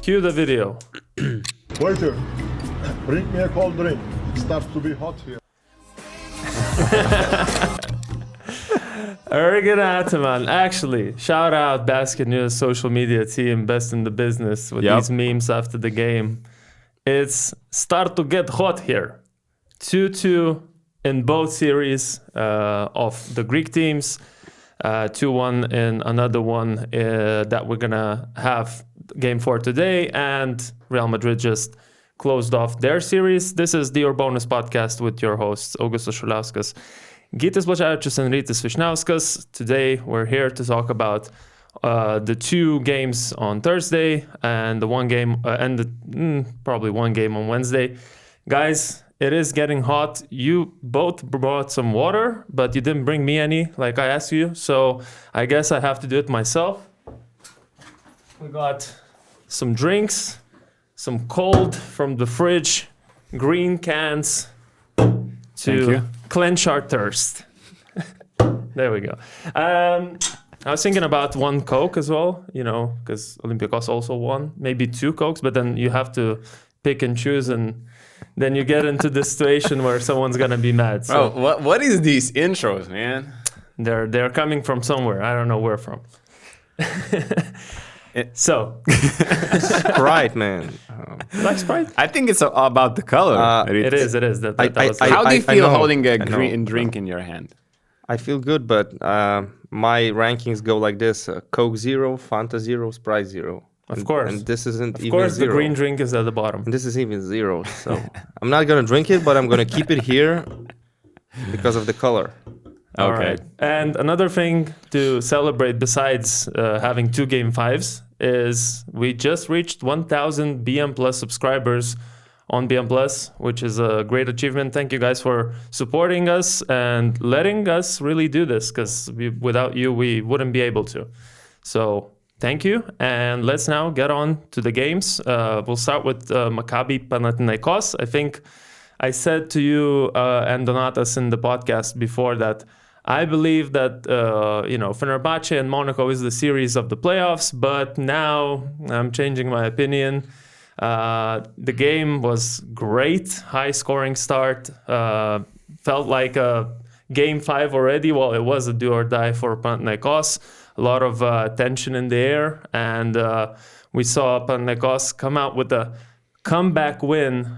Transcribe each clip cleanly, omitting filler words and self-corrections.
Cue the video. Waiter, bring me a cold drink. It starts to be hot here. Ergin Ataman. Actually, shout out BasketNews social media team, best in the business with these memes after the game. It's start to get hot here. 2-2 in both series of the Greek teams. 2-1 in another one that we're gonna have game 4 today, and Real Madrid just closed off their series. This is the URBONUS podcast with your hosts Augustas Suliauskas, Gytis Blazevicius and Rytis Vysniauskas. Today we're here to talk about the 2 games on Thursday and the one game probably one game on Wednesday. Guys, it is getting hot. You both brought some water, but you didn't bring me any like I asked you, so I guess I have to do it myself. We got some drinks, some cold from the fridge, green cans to quench our thirst. There we go. I was thinking about one Coke as well, because Olympiacos also won. Maybe 2 Cokes, but then you have to pick and choose, and then you get into the situation where someone's gonna be mad. So what is these intros, man? They're coming from somewhere. I don't know where from. Sprite, man. You like Sprite? I think it's about the color. It is. How do you feel holding a green drink in your hand? I feel good, but my rankings go like this: Coke 0, Fanta 0, Sprite 0. Of course. And this isn't even 0. Of course, the green drink is at the bottom. And this is even 0. So I'm not gonna drink it, but I'm gonna keep it here because of the color. Okay. All right. And another thing to celebrate besides having 2 Game 5s is we just reached 1,000 BM Plus subscribers on BM Plus, which is a great achievement. Thank you guys for supporting us and letting us really do this, because without you, we wouldn't be able to. So thank you. And let's now get on to the games. We'll start with Maccabi Panathinaikos. I think I said to you and Donatas in the podcast before that I believe that Fenerbahce and Monaco is the series of the playoffs, but now I'm changing my opinion. The game was great, high scoring start. Felt like a game 5 already. Well, it was a do or die for Panathinaikos. A lot of tension in the air, and we saw Panathinaikos come out with a comeback win,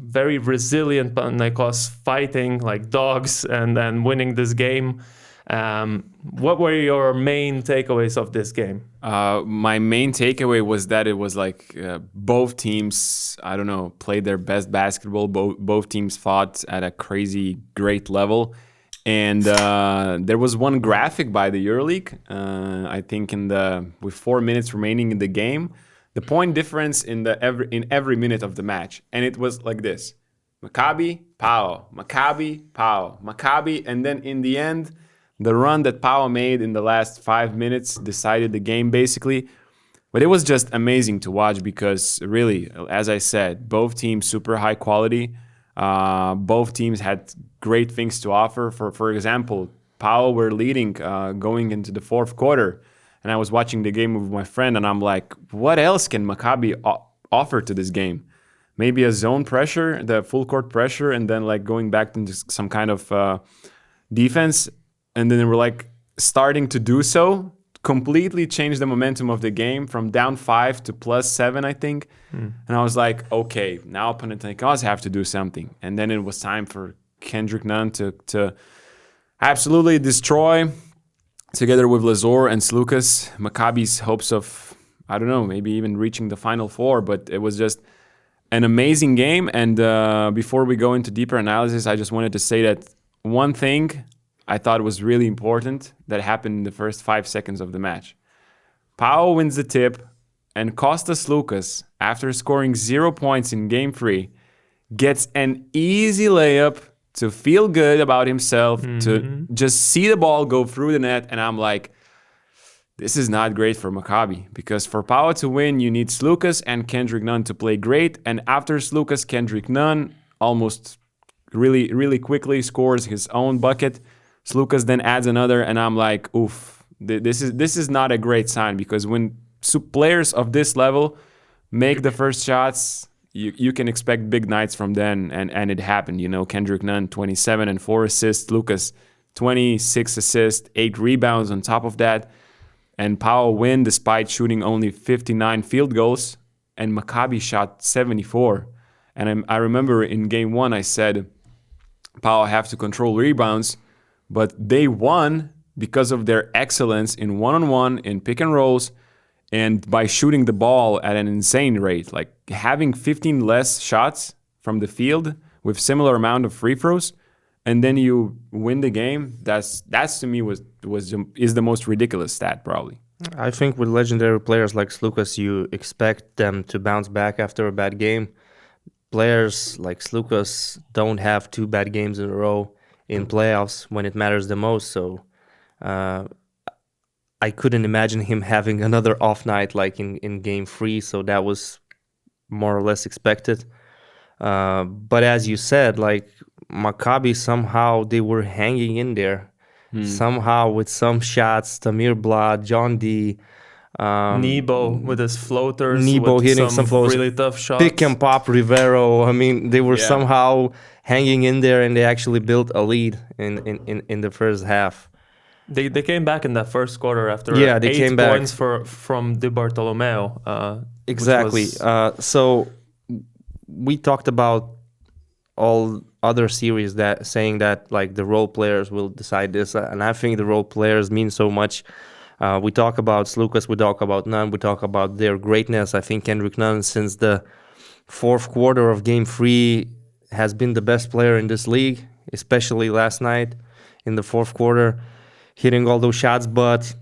very resilient Panathinaikos fighting like dogs and then winning this game. What were your main takeaways of this game? My main takeaway was that it was like both teams, played their best basketball. Both teams fought at a crazy, great level. And there was one graphic by the EuroLeague, I think with 4 minutes remaining in the game, the point difference in every minute of the match. And it was like this: Maccabi, Pau, Maccabi, Pau, Maccabi. And then in the end, the run that Pau made in the last 5 minutes decided the game basically. But it was just amazing to watch because really, as I said, both teams super high quality. Both teams had great things to offer. For example, Pau were leading going into the 4th quarter. And I was watching the game with my friend, and I'm like, what else can Maccabi offer to this game? Maybe a zone pressure, the full court pressure, and then like going back into some kind of defense. And then they were like starting to do so, completely changed the momentum of the game from down 5 to +7, I think. And I was like, okay, now Panathinaikos have to do something. And then it was time for Nunn to absolutely destroy, together with Lazor and Slukas, Maccabi's hopes of, maybe even reaching the Final Four. But it was just an amazing game. And before we go into deeper analysis, I just wanted to say that one thing I thought was really important that happened in the first 5 seconds of the match. Pau wins the tip, and Kostas Lukas, after scoring 0 points in Game 3, gets an easy layup to feel good about himself, to just see the ball go through the net. And I'm like, this is not great for Maccabi, because for Pau to win, you need Slukas and Nunn to play great. And after Slukas, Nunn almost really, really quickly scores his own bucket. Slukas then adds another, and I'm like, oof, this is not a great sign, because when players of this level make the first shots, you can expect big nights from them, and it happened. Kendrick Nunn, 27 and 4 assists. Lucas, 26 assists, 8 rebounds on top of that. And Pau win despite shooting only 59 field goals, and Maccabi shot 74. And I remember in game 1 I said, Pau have to control rebounds, but they won because of their excellence in one-on-one, in pick and rolls, and by shooting the ball at an insane rate. Like having 15 less shots from the field with similar amount of free throws, and then you win the game. That's to me is the most ridiculous stat probably. I think with legendary players like Lucas, you expect them to bounce back after a bad game. Players like Lucas don't have 2 bad games in a row in playoffs when it matters the most. So I couldn't imagine him having another off night like in game 3. So that was more or less expected. But as you said, like Maccabi, somehow they were hanging in there. Somehow with some shots, Tamir Blad, John D. Nebo with his floaters. Nebo with hitting some floaters. Really tough shots. Pick and pop Rivero. I mean, they were somehow hanging in there, and they actually built a lead in the first half. They came back in that first quarter after they 8 came back. points from Di Bartolomeo. Exactly. So we talked about all other series saying that like the role players will decide this, and I think the role players mean so much. We talk about Lucas, we talk about Nunn, we talk about their greatness. I think Kendrick Nunn, since the 4th quarter of Game 3, has been the best player in this league, especially last night in the 4th quarter, hitting all those shots. But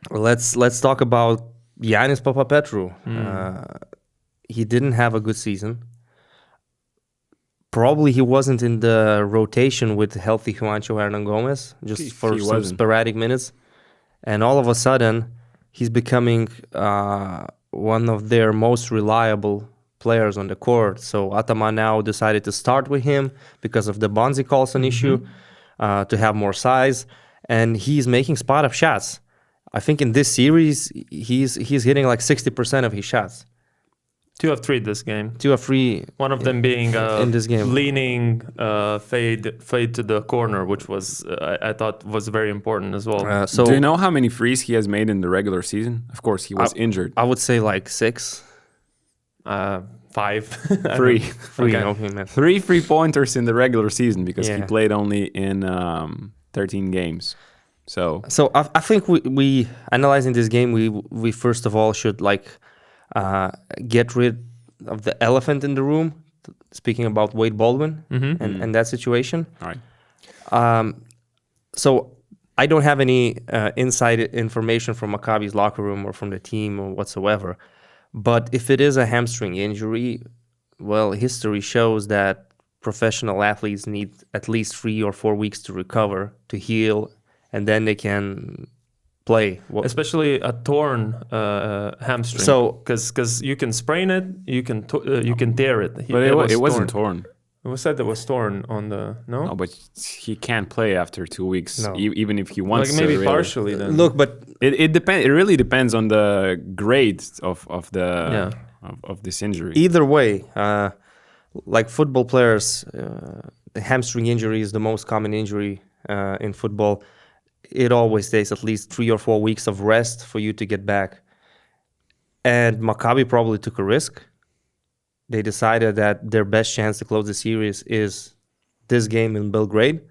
let's talk about Giannis Papapetrou. He didn't have a good season. Probably he wasn't in the rotation with healthy Juancho Hernan Gomez, just for some sporadic minutes. And all of a sudden, he's becoming one of their most reliable players on the court. So Ataman now decided to start with him because of the Bonzi Carlson issue, to have more size. And he's making spot-up shots. I think in this series, he's hitting like 60% of his shots. 2 of 3 this game. 2 of 3. One of them being in this game, leaning fade to the corner, which was I thought was very important as well. So do you know how many threes he has made in the regular season? Of course, he was injured. I would say like 6. 5. 3. 3. Okay, man. 3 3-pointers in the regular season because he played only in 13 games. So I think we analyzing this game, we first of all should like get rid of the elephant in the room, speaking about Wade Baldwin and that situation. All right. So I don't have any inside information from Maccabi's locker room or from the team or whatsoever. But if it is a hamstring injury, well, history shows that professional athletes need at least 3 or 4 weeks to recover, to heal, and then they can play. Especially a torn hamstring. So, because you can sprain it, you can tear it. But it wasn't torn. It was said it was torn on the No, but he can't play after 2 weeks, No. even if he wants like maybe to. Really. Partially then. Look, but It depends. It really depends on the grade of this injury. Either way, like football players, the hamstring injury is the most common injury in football. It always takes at least 3 or 4 weeks of rest for you to get back. And Maccabi probably took a risk. They decided that their best chance to close the series is this game in Belgrade.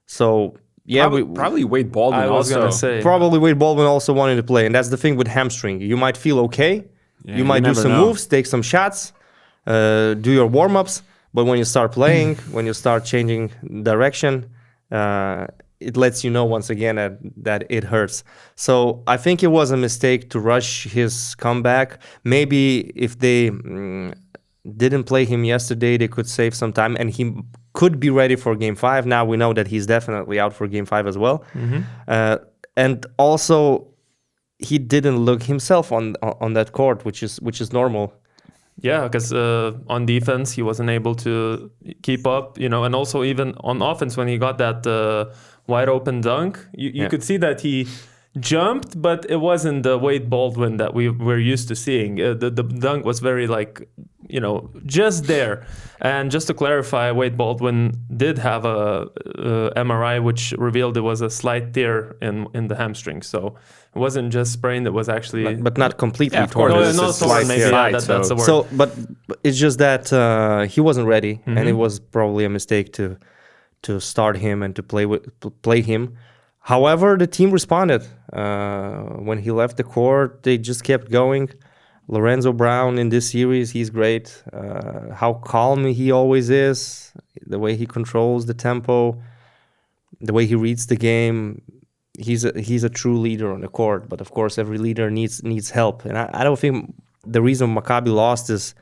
So, yeah, probably Wade Baldwin I was also. gonna say probably Wade Baldwin also wanted to play. And that's the thing with hamstring. You might feel okay. You might do some moves, take some shots, do your warm-ups. But when you start playing, when you start changing direction, it lets you know once again that it hurts. So I think it was a mistake to rush his comeback. Maybe if they didn't play him yesterday, they could save some time, and he could be ready for Game 5. Now we know that he's definitely out for Game 5 as well. And also, he didn't look himself on that court, which is normal. Yeah, because on defense he wasn't able to keep up, and also even on offense when he got that wide open dunk, you could see that he jumped, but it wasn't the Wade Baldwin that we were used to seeing. The dunk was very just there. And just to clarify, Wade Baldwin did have a MRI which revealed it was a slight tear in the hamstring. So it wasn't just sprained; it was actually, but not completely torn. torn. No, torn. Maybe that's the word. So, but it's just that he wasn't ready, and it was probably a mistake to start him and to play him. However, the team responded. When he left the court, they just kept going. Lorenzo Brown in this series, he's great. How calm he always is, the way he controls the tempo, the way he reads the game. He's a true leader on the court. But of course, every leader needs help. And I don't think the reason Maccabi lost is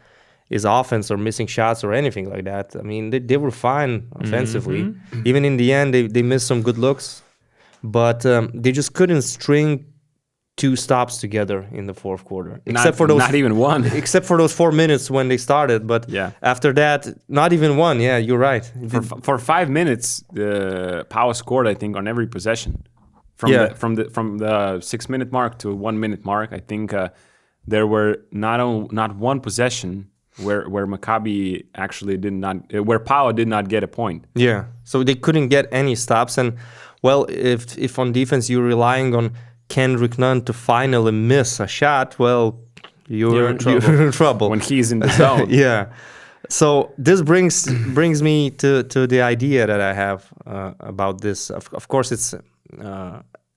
offense or missing shots or anything like that. I mean, they were fine offensively. Even in the end, they missed some good looks. But they just couldn't string 2 stops together in the fourth quarter. Not even one. Except for those 4 minutes when they started. But after that, not even one. Yeah, you're right. For 5 minutes, the Piraeus scored, I think, on every possession. From the 6-minute mark to 1 minute mark, I think there were not one possession where Maccabi actually where Piraeus did not get a point. Yeah, so they couldn't get any stops. And well, if on defense you're relying on Kendrick Nunn to finally miss a shot, well, you're in trouble. When he's in the zone. Yeah. So this brings me to the idea that I have about this. Of course, it's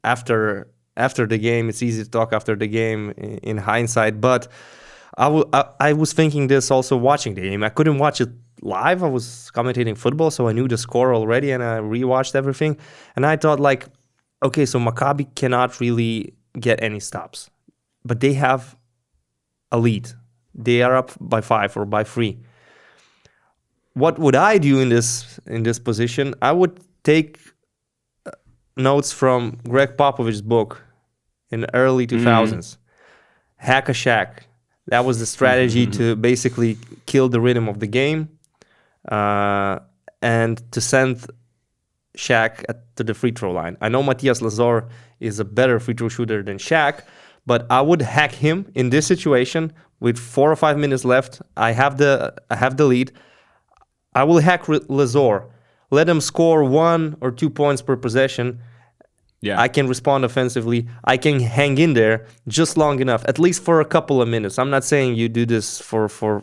after the game. It's easy to talk after the game in hindsight. But I was thinking this also watching the game. I couldn't watch it live. I was commentating football, so I knew the score already, and I rewatched everything. And I thought, okay, so Maccabi cannot really get any stops, but they have a lead. They are up by 5 or by 3. What would I do in this position? I would take notes from Greg Popovich's book in the early 2000s, Hack-a-Shack. That was the strategy to basically kill the rhythm of the game and to send Shaq to the free throw line. I know Matías Lazor is a better free throw shooter than Shaq, but I would hack him in this situation with 4 or 5 minutes left. I have the lead. I will hack Lazor, let him score 1 or 2 points per possession. Yeah, I can respond offensively. I can hang in there just long enough, at least for a couple of minutes. I'm not saying you do this for 4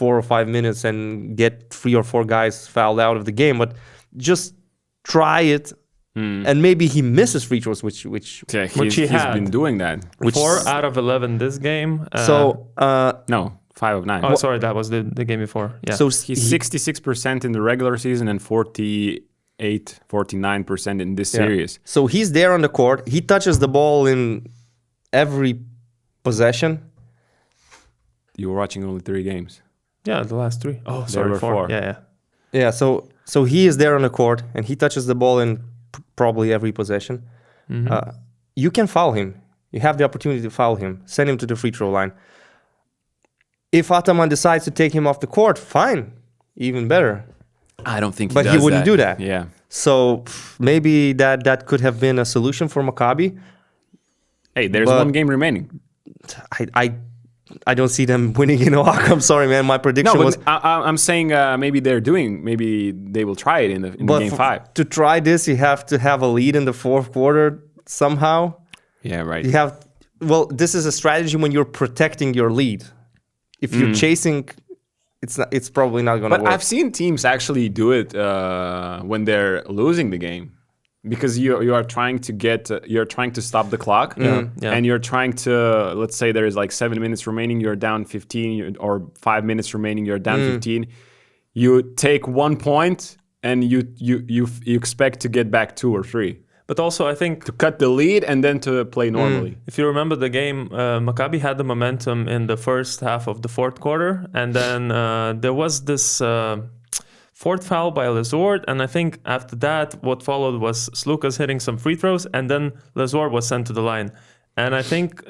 or 5 minutes and get 3 or 4 guys fouled out of the game, but just try it. And maybe he misses free throws, which he's been doing that. 4 out of 11 this game. No, 5 of 9. Oh, sorry, that was the game before. Yeah. So he's 66% in the regular season and 49% in this series. So he's there on the court. He touches the ball in every possession. You were watching only 3 games. Yeah, the last 3. Oh, sorry, were 4. Yeah. Yeah, so he is there on the court and he touches the ball in probably every possession. You can foul him. You have the opportunity to foul him. Send him to the free throw line. If Ataman decides to take him off the court, fine, even better. I don't think he wouldn't do that. Yeah. So maybe that could have been a solution for Maccabi. Hey, there's 1 game remaining. I don't see them winning in Oaxaca. I'm sorry, man. My prediction was... I'm saying maybe maybe they will try it in the game 5. To try this, you have to have a lead in the 4th quarter somehow. Yeah, right. This is a strategy when you're protecting your lead. If you're chasing, it's probably not going to work. But I've seen teams actually do it when they're losing the game, because you are trying to stop the clock, and you're trying to, let's say there is 7 minutes remaining, you're down 15, or 5 minutes remaining, you're down 15. You take 1 point and you expect to get back 2 or 3. But also, I think... to cut the lead and then to play normally. If you remember the game, Maccabi had the momentum in the first half of the 4th quarter. And then there was this 4th foul by Lazor. And I think after that, what followed was Slukas hitting some free throws. And then Lazor was sent to the line. And I think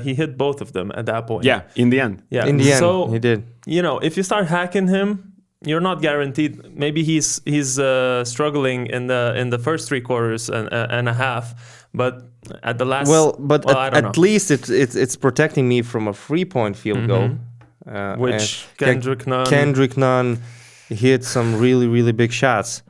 he hit both of them at that point. Yeah, in the end. Yeah, in the end, he did. If you start hacking him, you're not guaranteed. Maybe he's struggling in the first 3 quarters and a half, but at the last, at least it's protecting me from a 3-point field goal, which Kendrick Nunn hit some really, really big shots.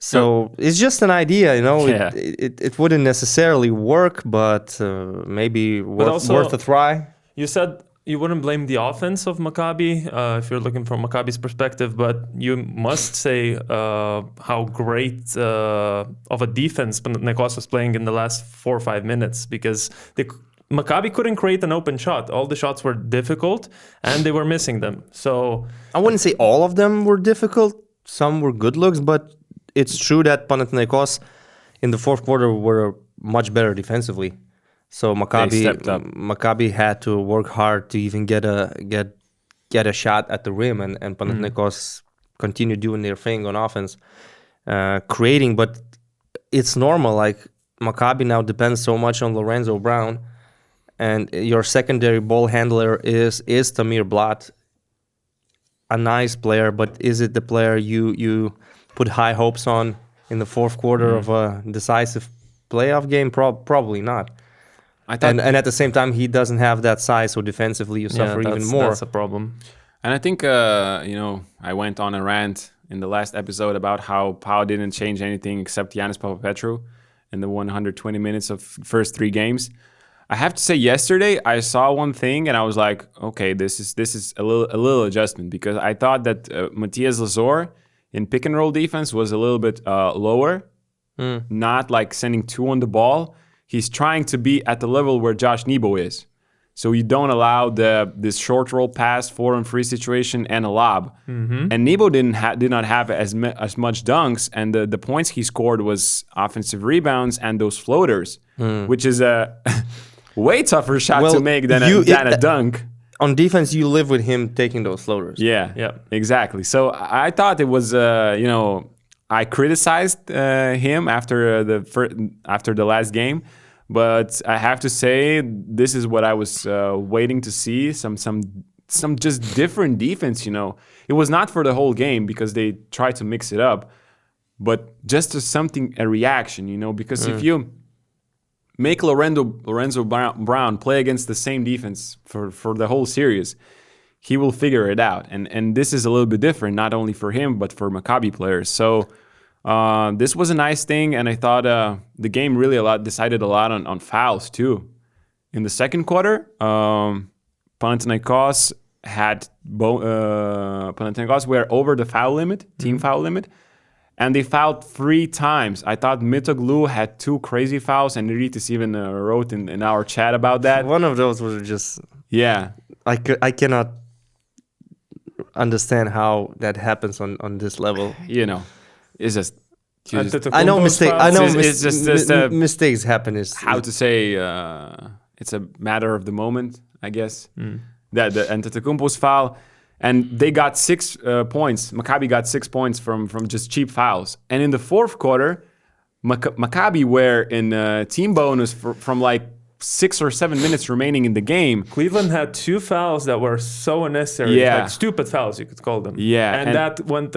So it's just an idea, you know. Yeah. It wouldn't necessarily work, but maybe worth a try. You said you wouldn't blame the offense of Maccabi if you're looking from Maccabi's perspective, but you must say how great of a defense Panathinaikos was playing in the last 4 or 5 minutes, because Maccabi couldn't create an open shot. All the shots were difficult, and they were missing them. So I wouldn't say all of them were difficult. Some were good looks, but it's true that Panathinaikos in the fourth quarter were much better defensively. So Maccabi had to work hard to even get a shot at the rim, and Panathinaikos continued doing their thing on offense, creating. But it's normal. Like, Maccabi now depends so much on Lorenzo Brown, and your secondary ball handler is Tamir Blat. A nice player, but is it the player you put high hopes on in the fourth quarter of a decisive playoff game? Probably not. And at the same time, he doesn't have that size, so defensively you suffer even more. That's a problem. And I think, I went on a rant in the last episode about how Pau didn't change anything except Giannis Papapetrou in the 120 minutes of first 3 games. I have to say, yesterday I saw one thing and I was like, okay, this is a little adjustment, because I thought that Matthias Lazor in pick and roll defense was a little bit lower, not like sending 2 on the ball. He's trying to be at the level where Josh Nebo is. So you don't allow this short roll pass, 4-on-3 situation, and a lob. And Nebo did not have as much dunks, and the points he scored was offensive rebounds and those floaters, which is a way tougher shot to make than a dunk. On defense, you live with him taking those floaters. Yeah, exactly. So I thought it was, I criticized him after the last game, but I have to say this is what I was waiting to see. Some just different defense. It was not for the whole game because they tried to mix it up, but just a reaction. Because if you make Lorenzo Brown play against the same defense for the whole series, he will figure it out. And this is a little bit different, not only for him, but for Maccabi players. So this was a nice thing, and I thought the game really decided a lot on fouls too. In the second quarter, Panathinaikos were over the foul limit, team foul limit, and they fouled 3 times. I thought Mitoglu had 2 crazy fouls, and Rytis even wrote in our chat about that. One of those was just... Yeah. I cannot understand how that happens on this level. It's just... I know mistakes happen. How to say... it's a matter of the moment, I guess. That the Antetokounmpo's foul... And they got 6 points. Maccabi got 6 points from just cheap fouls. And in the fourth quarter, Maccabi were in team bonus from like 6 or 7 minutes remaining in the game. Cleveland had 2 fouls that were so unnecessary, like stupid fouls, you could call them. Yeah, and that went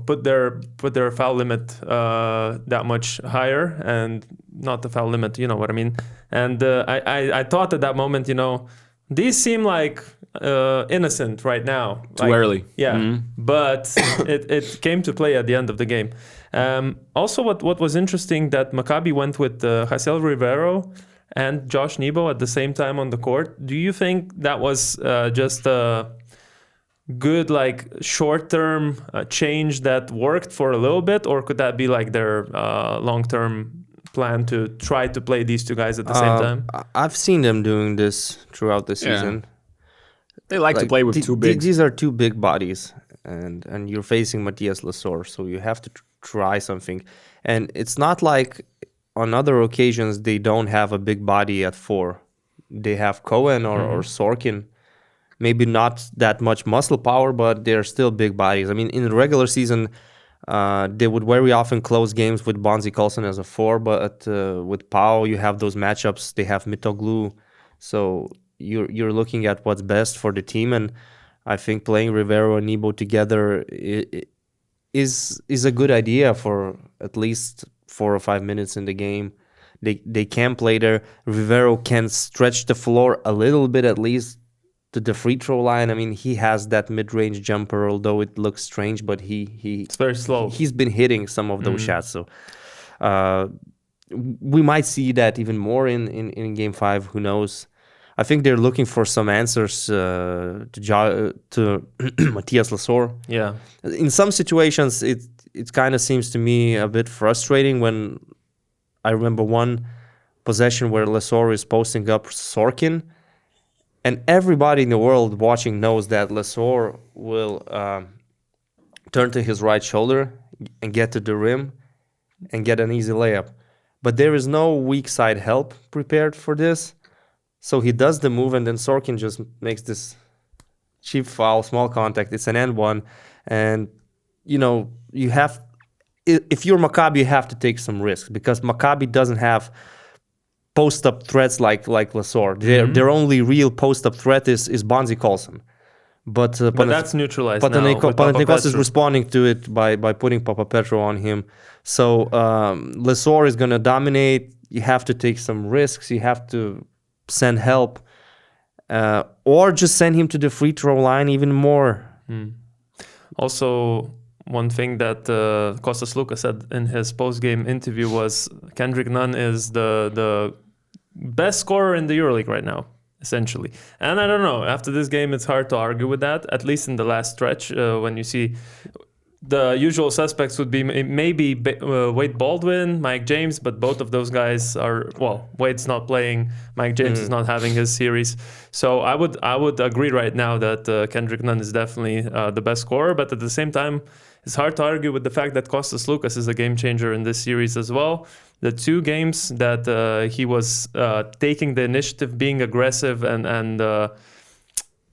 put their foul limit that much higher, and not the foul limit, you know what I mean. And I thought at that moment, these seem like innocent right now. Too early. Yeah, but it came to play at the end of the game. Also, what was interesting, that Maccabi went with Hassel Rivero and Josh Nebo at the same time on the court. Do you think that was just a good, like, short-term change that worked for a little bit, or could that be like their long-term plan to try to play these 2 guys at the same time? I've seen them doing this throughout the season. They like to play with 2 bigs. These are 2 big bodies, and you're facing Matthias Lazor, so you have to try something. And it's not like on other occasions they don't have a big body at 4. They have Cohen or Sorkin. Maybe not that much muscle power, but they're still big bodies. I mean, in the regular season, they would very often close games with Bonzi Colson as a 4, but with Pau, you have those matchups. They have Mitoglu, so you're looking at what's best for the team. And I think playing Rivero and Nebo together is a good idea for at least 4 or 5 minutes in the game. They can play there. Rivero can stretch the floor a little bit at least to the free throw line. I mean, he has that mid-range jumper, although it looks strange, but it's very slow. He's been hitting some of those shots. So we might see that even more in Game 5. Who knows? I think they're looking for some answers to Matthias Lesor. Yeah. In some situations, it kind of seems to me a bit frustrating when I remember one possession where Lesor is posting up Sorkin, and everybody in the world watching knows that Lesor will turn to his right shoulder and get to the rim and get an easy layup. But there is no weak side help prepared for this. So he does the move, and then Sorkin just makes this cheap foul, small contact. It's an and one. And, you have... If you're Maccabi, you have to take some risks because Maccabi doesn't have post-up threats like Lesor. Their only real post-up threat is Bonzi Colson. But that's neutralized now. Panathinaikos is responding to it by putting Papapetro on him. So Lesor is going to dominate. You have to take some risks. You have to send help. Or just send him to the free throw line even more. Also, one thing that Kostas Lukas said in his post-game interview was Kendrick Nunn is the best scorer in the EuroLeague right now, essentially. And I don't know, after this game, it's hard to argue with that, at least in the last stretch, when you see the usual suspects would be maybe Wade Baldwin, Mike James, but both of those guys are, Wade's not playing, Mike James is not having his series. So I would agree right now that Kendrick Nunn is definitely the best scorer, but at the same time, it's hard to argue with the fact that Kostas Lukas is a game changer in this series as well. The 2 games that he was taking the initiative, being aggressive and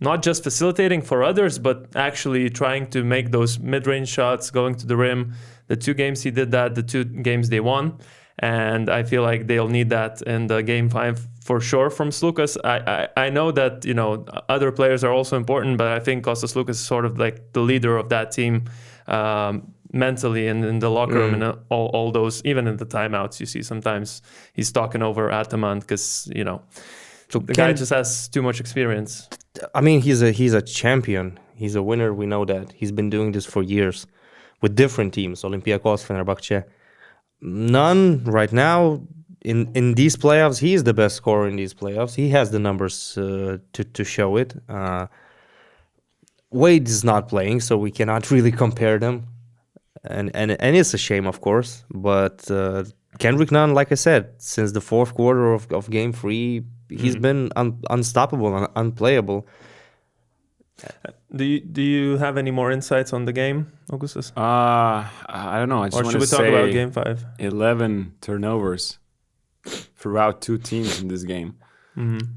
not just facilitating for others, but actually trying to make those mid-range shots, going to the rim. The 2 games he did that, the 2 games they won. And I feel like they'll need that in the Game 5 for sure from Slukas. I know that, other players are also important, but I think Kostas Lukas is sort of like the leader of that team mentally and in the locker room and all those, even in the timeouts, you see sometimes he's talking over Ataman because, so the guy just has too much experience. I mean, he's a champion. He's a winner. We know that. He's been doing this for years with different teams, Olympiacos, Fenerbahce. Nunn right now in these playoffs, he is the best scorer in these playoffs. He has the numbers to show it. Wade is not playing, so we cannot really compare them. And it's a shame, of course. But Kendrick Nunn, like I said, since the fourth quarter of Game 3, he's been unstoppable and unplayable. Do you have any more insights on the game, Augustus? I don't know. I just or should we talk about Game 5? 11 turnovers throughout 2 teams in this game.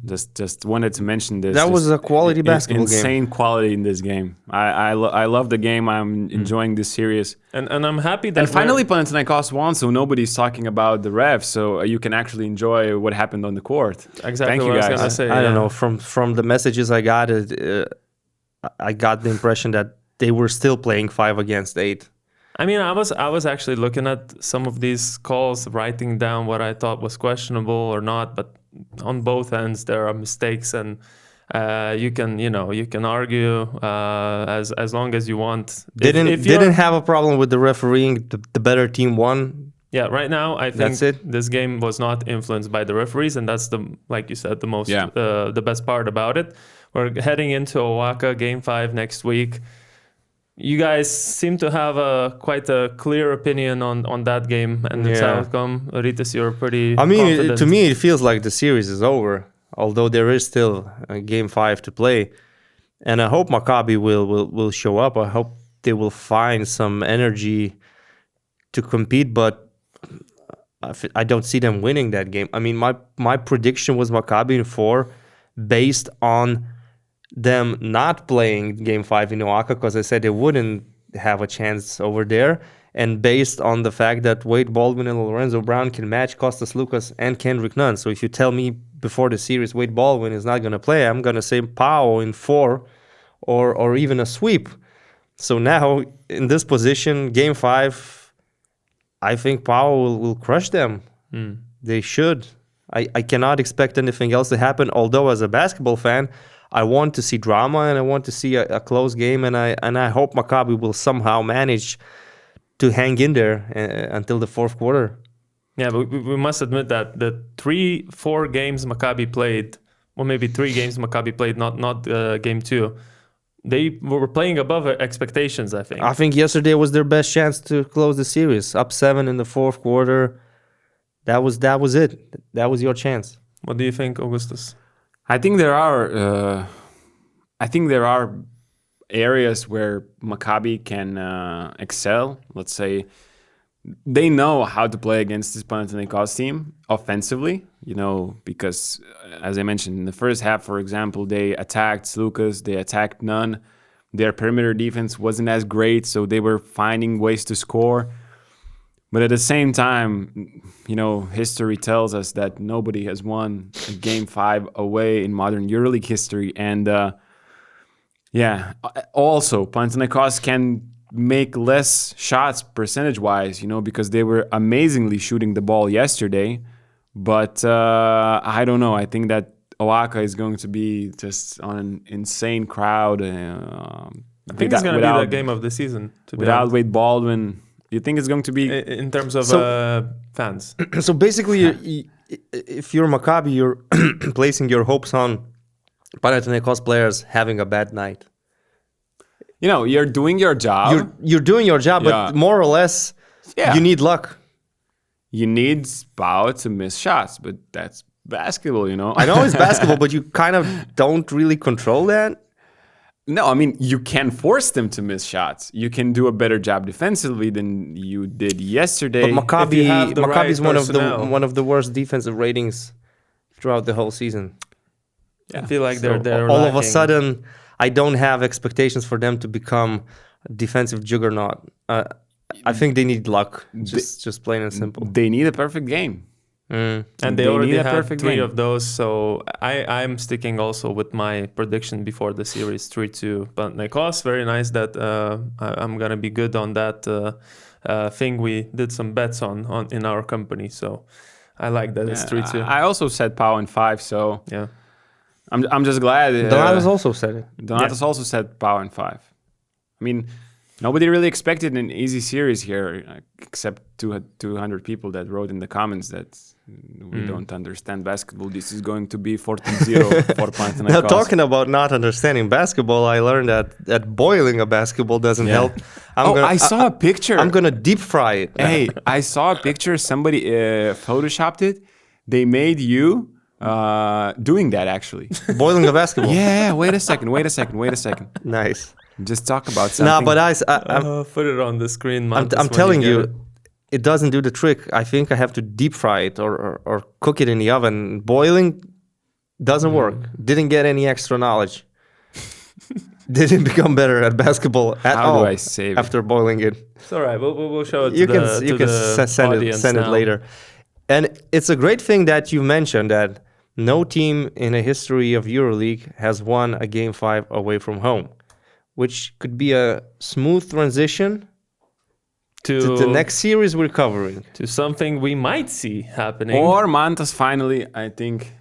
Just wanted to mention this. That was a quality basketball game. Insane quality in this game. I love the game. I'm enjoying this series. And I'm happy that... And finally Panathinaikos won, so nobody's talking about the refs, so you can actually enjoy what happened on the court. Exactly. Thank you, what guys. I was gonna say. I don't know. From the messages I got, I got the impression that they were still playing 5 against 8. I mean, I was actually looking at some of these calls, writing down what I thought was questionable or not, but on both ends there are mistakes, and you can argue as long as you want. Didn't have a problem with the refereeing. The better team won. Yeah, right now I think That's it. This game was not influenced by the referees, and that's like you said, the most the best part about it. We're heading into Oaxaca Game 5 next week. You guys seem to have quite a clear opinion on that game and its outcome. Rytis, you're pretty confident. To me, it feels like the series is over, although there is still a Game 5 to play. And I hope Maccabi will show up. I hope they will find some energy to compete, but I don't see them winning that game. I mean, my prediction was Maccabi in 4 based on them not playing Game 5 in Oaxaca, because I said they wouldn't have a chance over there, and based on the fact that Wade Baldwin and Lorenzo Brown can match Kostas Lukas and Kendrick Nunn. So if you tell me before the series Wade Baldwin is not going to play, I'm going to say Pau in 4 or even a sweep. So now in this position, Game 5, I think Pau will crush them. They should. I cannot expect anything else to happen. Although as a basketball fan, I want to see drama and I want to see a close game, and I hope Maccabi will somehow manage to hang in there until the fourth quarter. Yeah, but we must admit that the 3-4 games Maccabi played, or maybe 3 games Maccabi played, not game 2, they were playing above expectations, I think. I think yesterday was their best chance to close the series. Up 7 in the fourth quarter. That was it. That was your chance. What do you think, Augustus? I think there are areas where Maccabi can excel. Let's say they know how to play against this Panathinaikos team offensively, because as I mentioned, in the first half, for example, they attacked Suliauskas, they attacked Nunn. Their perimeter defense wasn't as great, so they were finding ways to score. But at the same time, history tells us that nobody has won a Game 5 away in modern EuroLeague history. And also Panathinaikos can make less shots percentage-wise, because they were amazingly shooting the ball yesterday. But I don't know. I think that Oaxaca is going to be just on an insane crowd. I think it's going to be the game of the season. Without Wade Baldwin, you think it's going to be... In terms of fans. So basically, if you're Maccabi, you're placing your hopes on Panathinaikos players having a bad night. You're doing your job. You're doing your job, but more or less, you need luck. You need Pau to miss shots, but that's basketball, I know it's basketball, but you kind of don't really control that. No, I mean, you can force them to miss shots. You can do a better job defensively than you did yesterday. But Maccabi is one of the worst defensive ratings throughout the whole season. Yeah. I feel like they're all of a sudden, I don't have expectations for them to become a defensive juggernaut. I think they need luck, just plain and simple. They need a perfect game. And they already had 3 of those, so I'm sticking also with my prediction before the series, 3-2 Panathinaikos. Very nice that I'm gonna be good on that thing we did some bets on in our company, so I like that it's 3-2. I also said Pau in 5, so yeah, I'm just glad. Donatas also said it. Donatas also said Pau in 5. I mean, nobody really expected an easy series here, except 200 people that wrote in the comments that we don't understand basketball. This is going to be 14-0 for Panathinaikos. Now, talking about not understanding basketball, I learned that boiling a basketball doesn't help. I saw a picture. I'm going to deep fry it. Hey, I saw a picture. Somebody photoshopped it. They made you doing that, actually. Boiling a basketball? Yeah, wait a second. Nice. Just talk about something. No, but I put it on the screen. I'm telling you, it doesn't do the trick. I think I have to deep fry it or cook it in the oven. Boiling doesn't work. Didn't get any extra knowledge. Didn't become better at basketball at all. How do I save after boiling it? It's all right. We'll show it. You can send it later. And it's a great thing that you mentioned that no team in the history of EuroLeague has won a Game 5 away from home, which could be a smooth transition to the next series we're covering. To something we might see happening. Or Mantas finally, I think,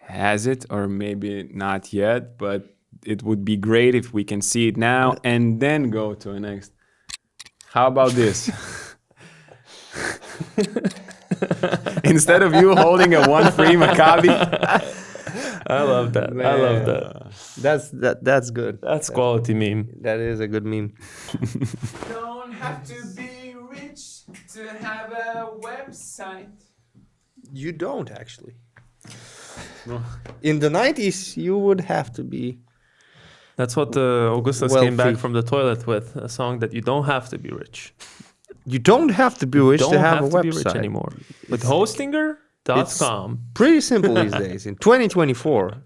has it, or maybe not yet, but it would be great if we can see it now and then go to the next. How about this? Instead of you holding a 1-3 Maccabi. I love that. Man. I love that. That's good. That's quality meme. That is a good meme. Don't have to be rich to have a website. You don't actually. No. In the 90s, you would have to be. That's what Augustus came back from the toilet with, a song that you don't have to be rich. You don't have to be rich to have a website. Be rich anymore. With Hostinger.com. Pretty simple these days. In 2024.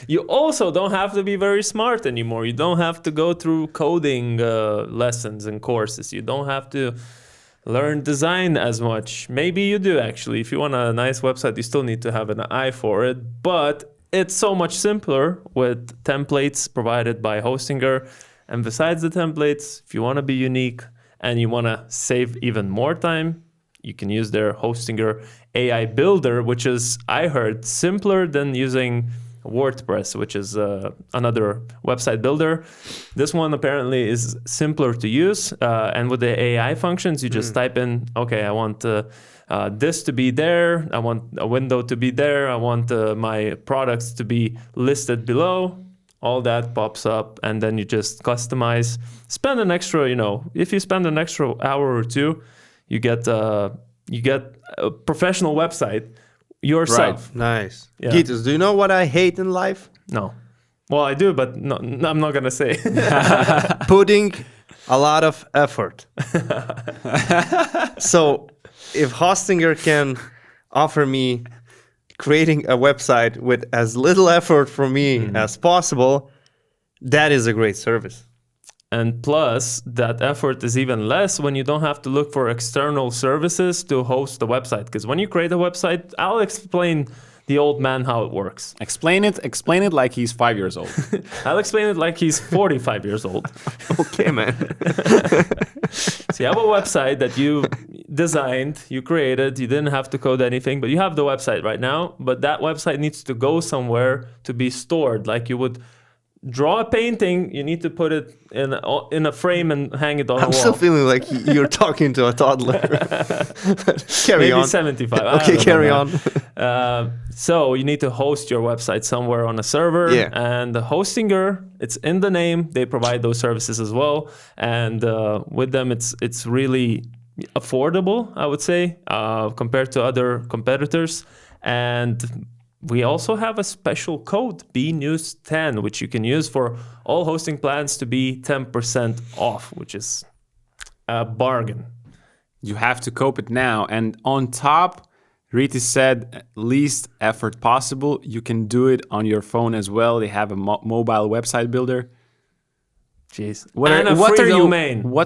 You also don't have to be very smart anymore. You don't have to go through coding lessons and courses. You don't have to learn design as much. Maybe you do, actually. If you want a nice website, you still need to have an eye for it. But it's so much simpler with templates provided by Hostinger. And besides the templates, if you want to be unique and you want to save even more time, you can use their Hostinger AI Builder, which is, I heard, simpler than using WordPress, which is another website builder. This one apparently is simpler to use. And with the AI functions, you just type in, okay, I want this to be there. I want a window to be there. I want my products to be listed below. All that pops up, and then you just customize. Spend an extra, if you spend an extra hour or two, you get a professional website yourself. Right. Nice. Yeah. Gytis, do you know what I hate in life? No. Well, I do, but no, I'm not gonna say. Putting a lot of effort. So if Hostinger can offer me creating a website with as little effort from me as possible, that is a great service. And plus, that effort is even less when you don't have to look for external services to host the website. Because when you create a website, I'll explain the old man how it works. Explain it like he's 5 years old. I'll explain it like he's 45 years old. Okay, man. So you have a website that you designed, you created, you didn't have to code anything, but you have the website right now. But that website needs to go somewhere to be stored. Like you would draw a painting, you need to put it in a frame and hang it on a wall. I'm still feeling like you're talking to a toddler. Carry on. Maybe 75. Okay, carry on. So you need to host your website somewhere on a server. Yeah. And the Hostinger, it's in the name. They provide those services as well. And with them, it's really affordable, I would say, compared to other competitors. And we also have a special code, BNews10, which you can use for all hosting plans to be 10% off, which is a bargain. You have to cope it now. And on top, Rytis said, least effort possible. You can do it on your phone as well. They have a mobile website builder. Jeez. What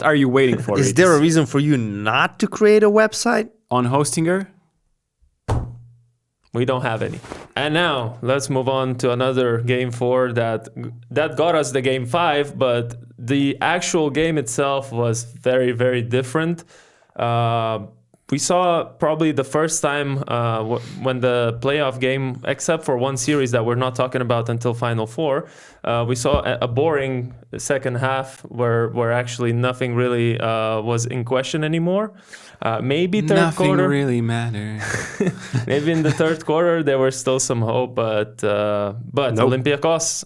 are you waiting for, Is Rytis? there a reason for you not to create a website? On Hostinger? We don't have any. And now let's move on to another game 4 that got us the game 5, but the actual game itself was very, very different. We saw probably the first time when the playoff game, except for one series that we're not talking about until Final Four, we saw a boring second half where actually nothing really was in question anymore. Maybe third quarter. Nothing really mattered. Maybe in the third quarter there was still some hope, but nope. Olympiacos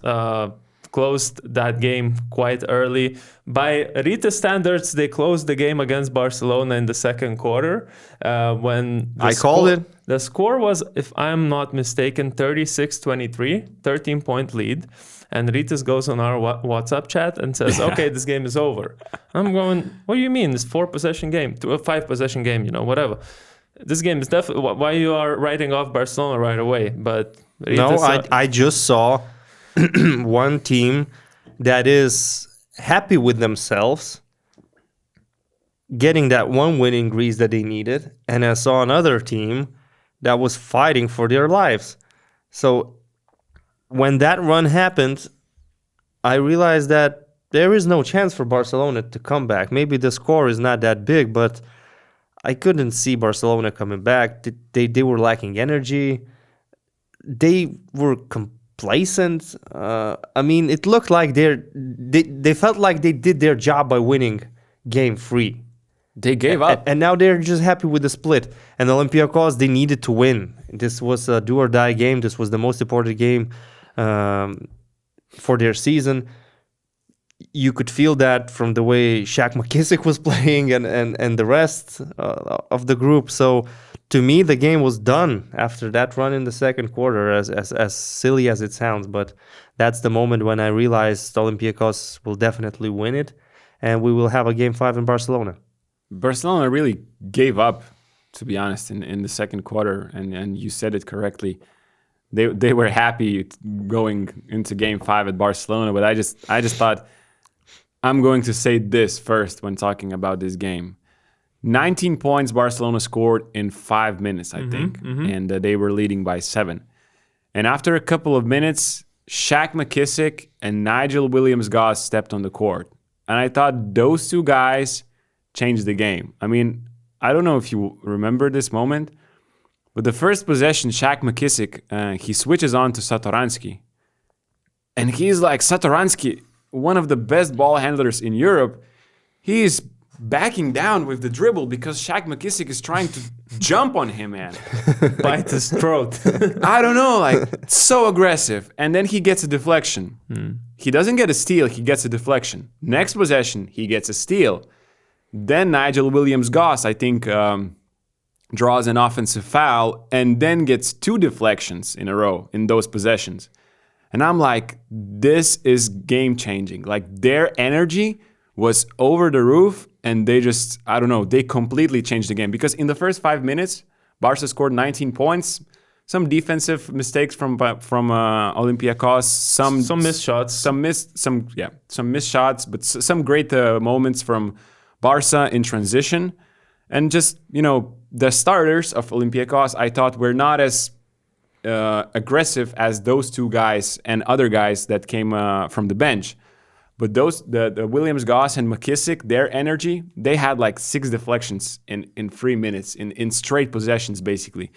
closed that game quite early. By Rytis standards, they closed the game against Barcelona in the second quarter. When I called it. The score was, if I'm not mistaken, 36-23, 13-point lead. And Rytis goes on our WhatsApp chat and says, okay, this game is over. I'm going, what do you mean? It's 4-possession game, to a 5-possession game, whatever. This game is definitely, why you are writing off Barcelona right away. But Rytis, no, I just saw one team that is happy with themselves, getting that one win in Greece that they needed. And I saw another team that was fighting for their lives. So when that run happened, I realized that there is no chance for Barcelona to come back. Maybe the score is not that big, but I couldn't see Barcelona coming back. They were lacking energy. They were complacent. I mean, it looked like they felt like they did their job by winning game 3. They gave up. And now they're just happy with the split. And Olympiacos, they needed to win. This was a do-or-die game. This was the most important game for their season. You could feel that from the way Shaq McKissick was playing and the rest of the group. So to me, the game was done after that run in the second quarter, as silly as it sounds. But that's the moment when I realized Olympiacos will definitely win it. And we will have a game 5 in Barcelona. Barcelona really gave up, to be honest, in the second quarter. And you said it correctly. They were happy going into game 5 at Barcelona. But I just thought, I'm going to say this first when talking about this game. 19 points Barcelona scored in 5 minutes, I think. And they were leading by 7. And after a couple of minutes, Shaq McKissick and Nigel Williams-Goss stepped on the court. And I thought those two guys changed the game. I mean, I don't know if you remember this moment, but the first possession, Shaq McKissick, he switches on to Satoransky. And he's like, Satoransky, one of the best ball handlers in Europe, he's backing down with the dribble because Shaq McKissick is trying to jump on him, man. Bite his throat. I don't know, like, so aggressive. And then he gets a deflection. He doesn't get a steal, he gets a deflection. Next possession, he gets a steal. Then Nigel Williams-Goss, I think, draws an offensive foul and then gets 2 deflections in a row in those possessions. And I'm like, this is game-changing. Like, their energy was over the roof, and they just, I don't know, they completely changed the game. Because in the first 5 minutes, Barca scored 19 points, some defensive mistakes from Olympiacos, some missed shots, some missed shots, but some great moments from Barca in transition. And just, you know, the starters of Olympiacos, I thought, were not as aggressive as those two guys and other guys that came from the bench. But the Williams-Goss and McKissick, their energy, they had like 6 deflections in 3 minutes, in straight possessions, basically.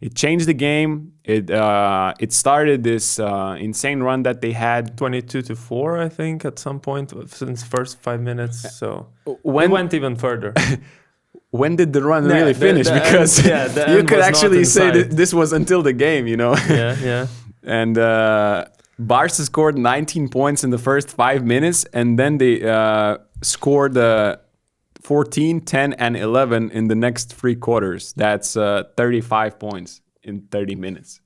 It changed the game. It started this insane run that they had. 22-4, I think, at some point since first 5 minutes. So we went even further. When did the run really finish? Because you could actually say this was until the game, you know? Yeah. And Barca scored 19 points in the first 5 minutes, and then they scored 14, 10, and 11 in the next 3 quarters. That's 35 points in 30 minutes.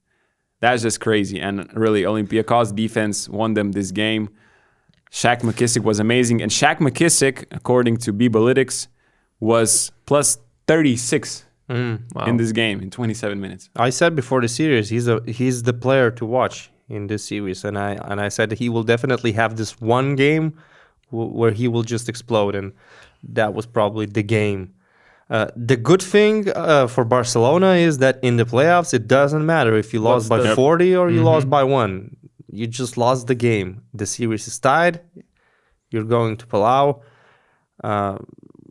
That's just crazy. And really, Olympiacos defense won them this game. Shaq McKissick was amazing. And Shaq McKissick, according to Beebalytics, was plus 36 in this game in 27 minutes. I said before the series, he's the player to watch in this series, and I said he will definitely have this one game where he will just explode, and that was probably the game. The good thing for Barcelona is that in the playoffs, it doesn't matter if you lost by 40 or you lost by 1. You just lost the game. The series is tied. You're going to Palau.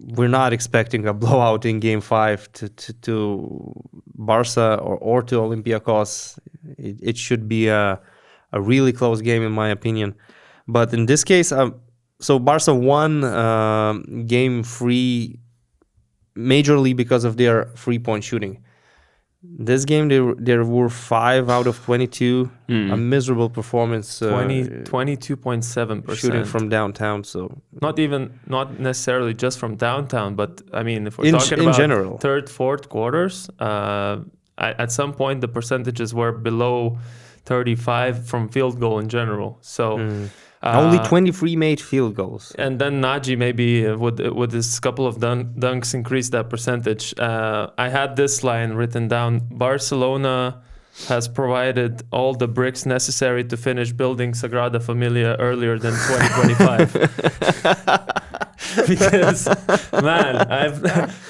We're not expecting a blowout in Game 5 to Barca or to Olympiacos. It should be a really close game, in my opinion. But in this case, so Barca won Game 3 majorly because of their 3-point shooting. This game, there were 5 out of 22. A miserable performance. 22.7% shooting from downtown. So not necessarily just from downtown, but I mean, if we're talking about general, third, fourth quarters, at some point the percentages were below 35 from field goal in general. So. Only 23 made field goals. And then Nagy maybe with this couple of dunks increased that percentage. I had this line written down: Barcelona has provided all the bricks necessary to finish building Sagrada Familia earlier than 2025. Because, man,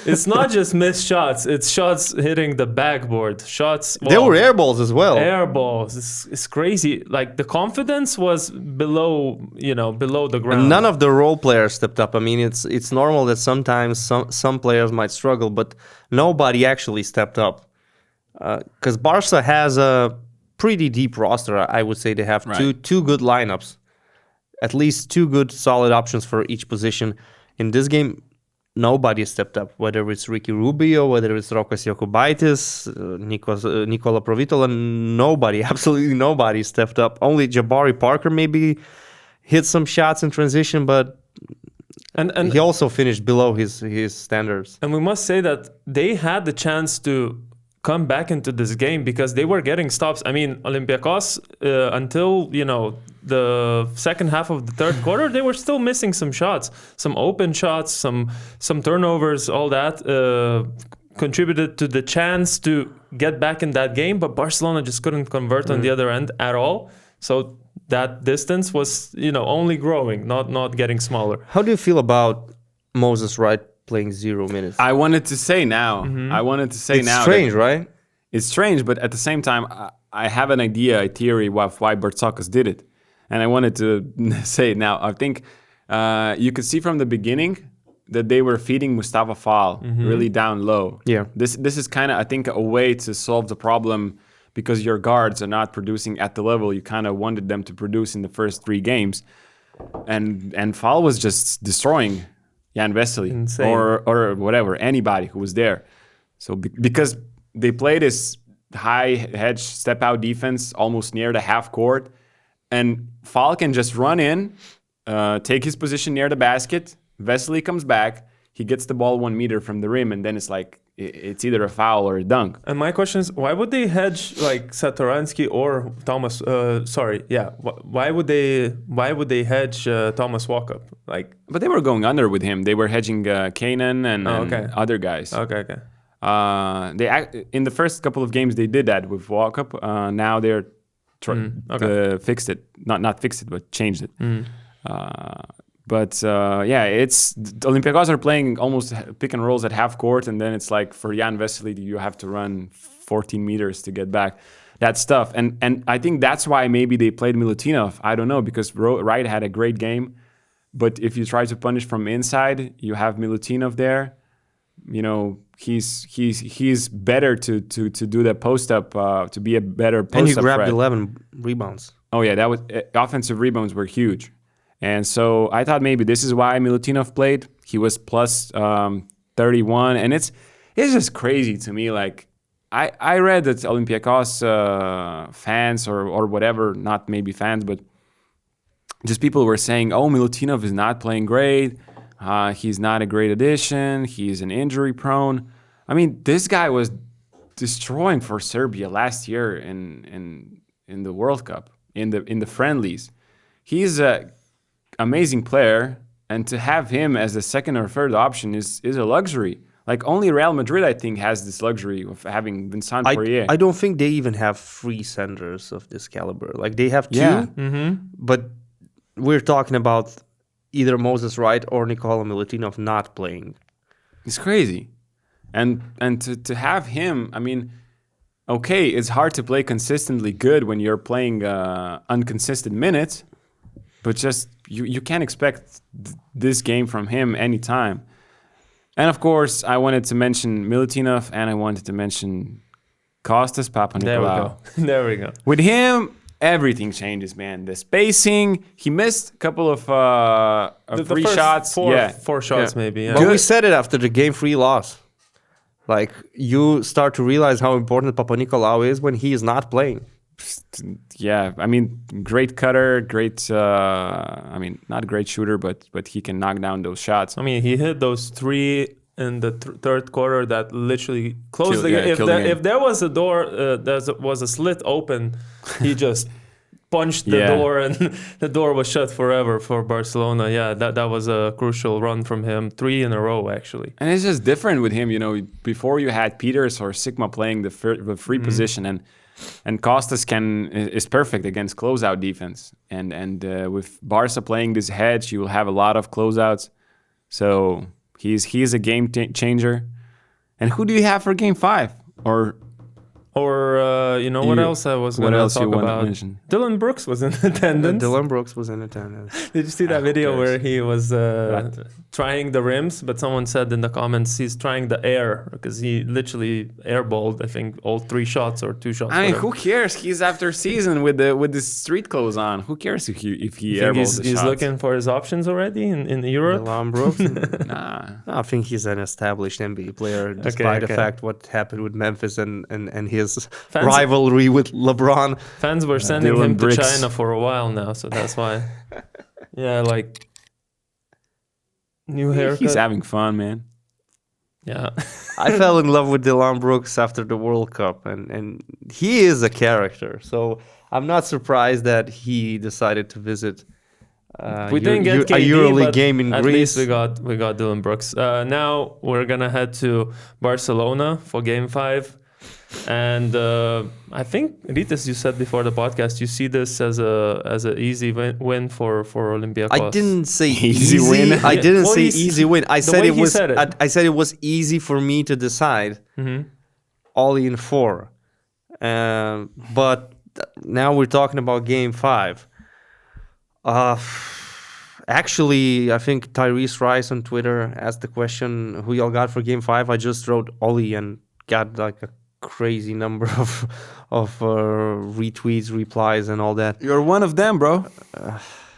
it's not just missed shots. It's shots hitting the backboard. Shots. There were air balls as well. Air balls. It's crazy. Like, the confidence was below the ground. And none of the role players stepped up. I mean, it's normal that sometimes some players might struggle, but nobody actually stepped up. Because Barca has a pretty deep roster. I would say they have two good lineups. At least 2 good solid options for each position. In this game, nobody stepped up, whether it's Ricky Rubio, whether it's Rokas Jokubaitis, Nikola Provitola, absolutely nobody stepped up. Only Jabari Parker maybe hit some shots in transition, but and he also finished below his standards. And we must say that they had the chance to come back into this game because they were getting stops. I mean, Olympiacos, until, the second half of the third quarter, they were still missing some shots, some open shots, some turnovers, all that contributed to the chance to get back in that game, but Barcelona just couldn't convert on the other end at all. So that distance was, only growing, not getting smaller. How do you feel about Moses Wright playing 0 minutes? I wanted to say now. It's strange, right? It's strange, but at the same time, I have an idea, a theory of why Bartzokas did it. And I wanted to say it now. I think you could see from the beginning that they were feeding Mustafa Fall really down low. Yeah. This is kind of, I think, a way to solve the problem because your guards are not producing at the level you kind of wanted them to produce in the first 3 games. And Fall was just destroying Jan Vesely or whatever, anybody who was there. So because they play this high hedge step out defense almost near the half court, and Fall can just run in, take his position near the basket. Vesely comes back, he gets the ball 1 meter from the rim, and then it's like it's either a foul or a dunk. And my question is, why would they hedge like Satoransky or Thomas? Why would they hedge Thomas Walkup? Like, but they were going under with him. They were hedging Kanan and other guys. Okay. In the first couple of games they did that with Walkup. Now they're fixed it, not fixed it, but changed it. It's Olympiacos are playing almost pick and rolls at half court, and then it's like for Jan Vesely, you have to run 14 meters to get back. That stuff, and I think that's why maybe they played Milutinov. I don't know, because Wright had a great game, but if you try to punish from inside, you have Milutinov there. You know, he's better to do the post up, to be a better post up. And he grabbed threat. 11 rebounds. Oh yeah, that was offensive rebounds were huge. And so I thought maybe this is why Milutinov played. He was plus 31, and it's just crazy to me. Like I read that Olympiacos fans or whatever, not maybe fans, but just people were saying, "Oh, Milutinov is not playing great. He's not a great addition. He's an injury prone." I mean, this guy was destroying for Serbia last year in the World Cup, in the friendlies. He's a amazing player, and to have him as the second or third option is a luxury. Like only Real Madrid, I think, has this luxury of having Vincent Poirier. I don't think they even have 3 centers of this caliber. Like they have 2, but we're talking about either Moses Wright or Nikola Milutinov not playing. It's crazy, and to have him, I mean, okay, it's hard to play consistently good when you're playing inconsistent minutes. But just you can't expect this game from him anytime. And of course, I wanted to mention Milutinov, and I wanted to mention Kostas Papanikolaou. There we go. With him, everything changes, man. The spacing, he missed a couple of free shots. Four shots maybe. Yeah. But we said it after the game 3 loss. Like you start to realize how important Papanikolaou is when he is not playing. Yeah, I mean, great cutter, not great shooter, but he can knock down those shots. I mean, he hit those 3 in the third quarter that literally closed the game. If there was a door, there was a slit open, he just punched the door, and the door was shut forever for Barcelona. Yeah, that was a crucial run from him. 3 in a row, actually. And it's just different with him. You know, before you had Peters or Sigma playing the free position, and Kostas is perfect against closeout defense. And with Barca playing this hedge, you will have a lot of closeouts. So he's a game changer. And who do you have for game 5? What else I was going to talk about? Dylan Brooks was in attendance. Dylan Brooks was in attendance. Did you see that video where he was trying the rims, but someone said in the comments he's trying the air because he literally airballed, I think, all 3 shots or 2 shots. I mean, who cares? He's after season with the street clothes on. Who cares if he airballs the shots? He's looking for his options already in Europe? Dylan Brooks? Nah. I think he's an established NBA player, despite the fact what happened with Memphis and his rivalry with LeBron. Fans were sending him to China for a while now, so that's why. Yeah, like new haircut. He's having fun, man. Yeah. I fell in love with Dylan Brooks after the World Cup, and he is a character. So I'm not surprised that he decided to visit we didn't get KD, a EuroLeague game in at Greece. Least we got Dylan Brooks. Now we're gonna head to Barcelona for Game 5. And I think, Rytis, you said before the podcast, you see this as a easy win for Olympiacos. I didn't say easy win. I didn't say easy win. I said it was. I said it was easy for me to decide. All in 4. But now we're talking about Game 5. Actually, I think Tyrese Rice on Twitter asked the question, who y'all got for Game 5? I just wrote Oli and got like a crazy number of retweets, replies, and all that. You're one of them, bro.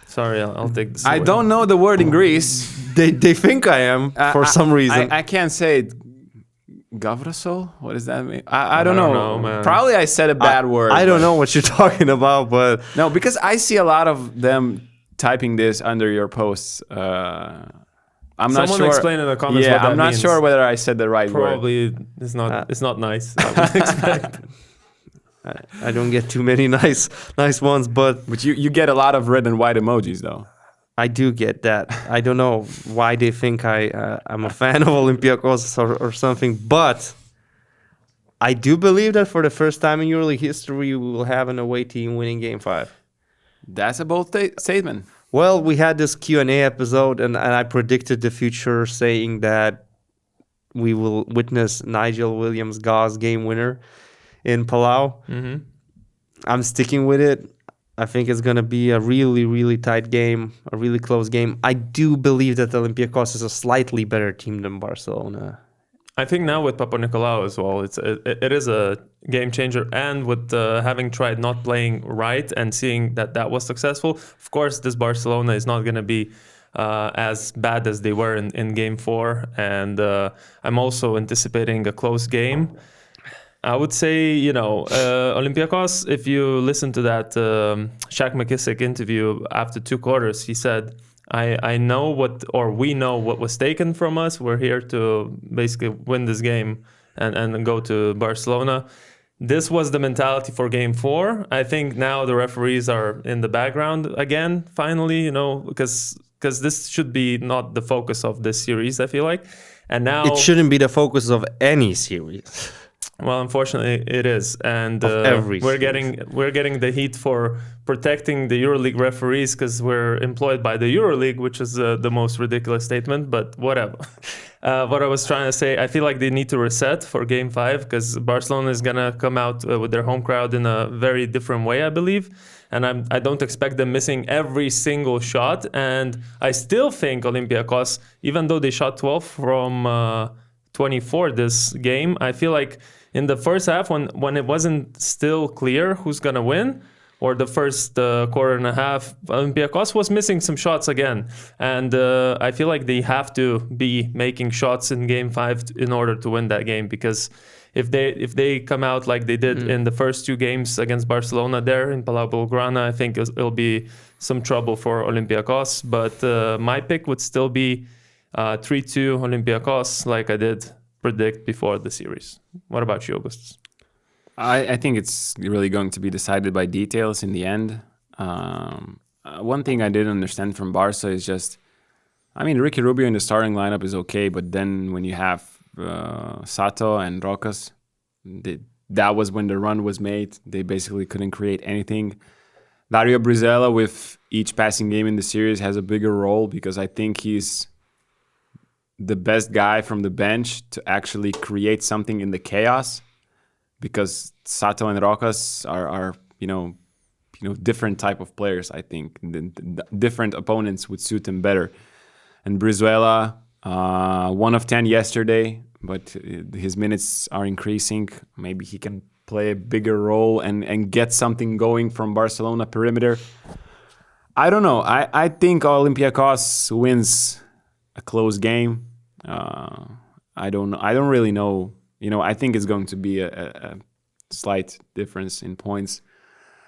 Sorry, I'll take this. I don't know the word in Greece. They think I am for some reason. I can't say it. Gavrasol? What does that mean? I don't know. Man. Probably I said a bad word. I don't know what you're talking about, but... No, because I see a lot of them typing this under your posts. I'm not sure. Someone explain in the comments what that I'm not means. sure whether I said the right word. Probably it's not nice. I would expect. I don't get too many nice ones, but you get a lot of red and white emojis, though. I do get that. I don't know why they think I'm a fan of Olympiacos or something, but I do believe that for the first time in EuroLeague history, we will have an away team winning Game 5. That's a bold statement. Well, we had this Q&A episode, and I predicted the future, saying that we will witness Nigel Williams-Goss game winner in Palau. Mm-hmm. I'm sticking with it. I think it's going to be a really, really tight game, a really close game. I do believe that Olympiacos is a slightly better team than Barcelona. I think now with Papanikolaou as well, it is a game changer. And with having tried not playing right and seeing that was successful, of course, this Barcelona is not going to be as bad as they were in Game 4. And I'm also anticipating a close game. I would say, Olympiacos, if you listen to that Shaq McKissick interview after 2 quarters, he said, we know what was taken from us. We're here to basically win this game and go to Barcelona. This was the mentality for Game 4. I think now the referees are in the background again, finally, because this should be not the focus of this series, I feel like. And now it shouldn't be the focus of any series. Well, unfortunately, it is, and we're getting the heat for protecting the EuroLeague referees because we're employed by the EuroLeague, which is the most ridiculous statement. But whatever. What I was trying to say, I feel like they need to reset for Game 5 because Barcelona is gonna come out with their home crowd in a very different way, I believe. And I don't expect them missing every single shot. And I still think Olympiacos, even though they shot 12 from 24 this game, I feel like in the first half, when it wasn't still clear who's going to win, or the first quarter and a half, Olympiacos was missing some shots again. And I feel like they have to be making shots in Game 5 in order to win that game. Because if they come out like they did in the first 2 games against Barcelona there in Palau Blaugrana, I think it'll be some trouble for Olympiacos. But my pick would still be 3-2 Olympiacos, like I did predict before the series. What about you, Augustus? I think it's really going to be decided by details in the end. One thing I didn't understand from Barca is just, Ricky Rubio in the starting lineup is okay, but then when you have Sato and Rokas, that was when the run was made. They basically couldn't create anything. Dario Brizuela, with each passing game in the series, has a bigger role because I think he's the best guy from the bench to actually create something in the chaos, because Sato and Rokas are different type of players. I think the different opponents would suit him better. And Brizuela, 1 of 10 yesterday, but his minutes are increasing. Maybe he can play a bigger role and get something going from Barcelona perimeter. I don't know. I think Olympiacos wins a close game. I don't know. I don't really know. I think it's going to be a slight difference in points.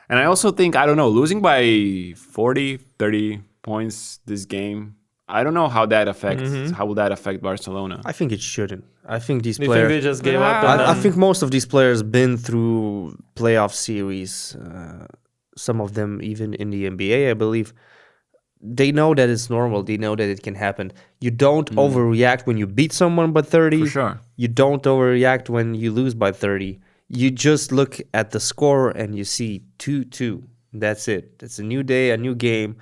And I also think, losing by 40, 30 points this game, I don't know how that affects. How will that affect Barcelona? I think it shouldn't. I think these You players. think they just gave up? I think most of these players been through playoff series. Some of them even in the NBA, I believe. They know that it's normal. They know that it can happen. You don't overreact when you beat someone by 30. For sure. You don't overreact when you lose by 30. You just look at the score and you see 2-2. That's it. It's a new day, a new game.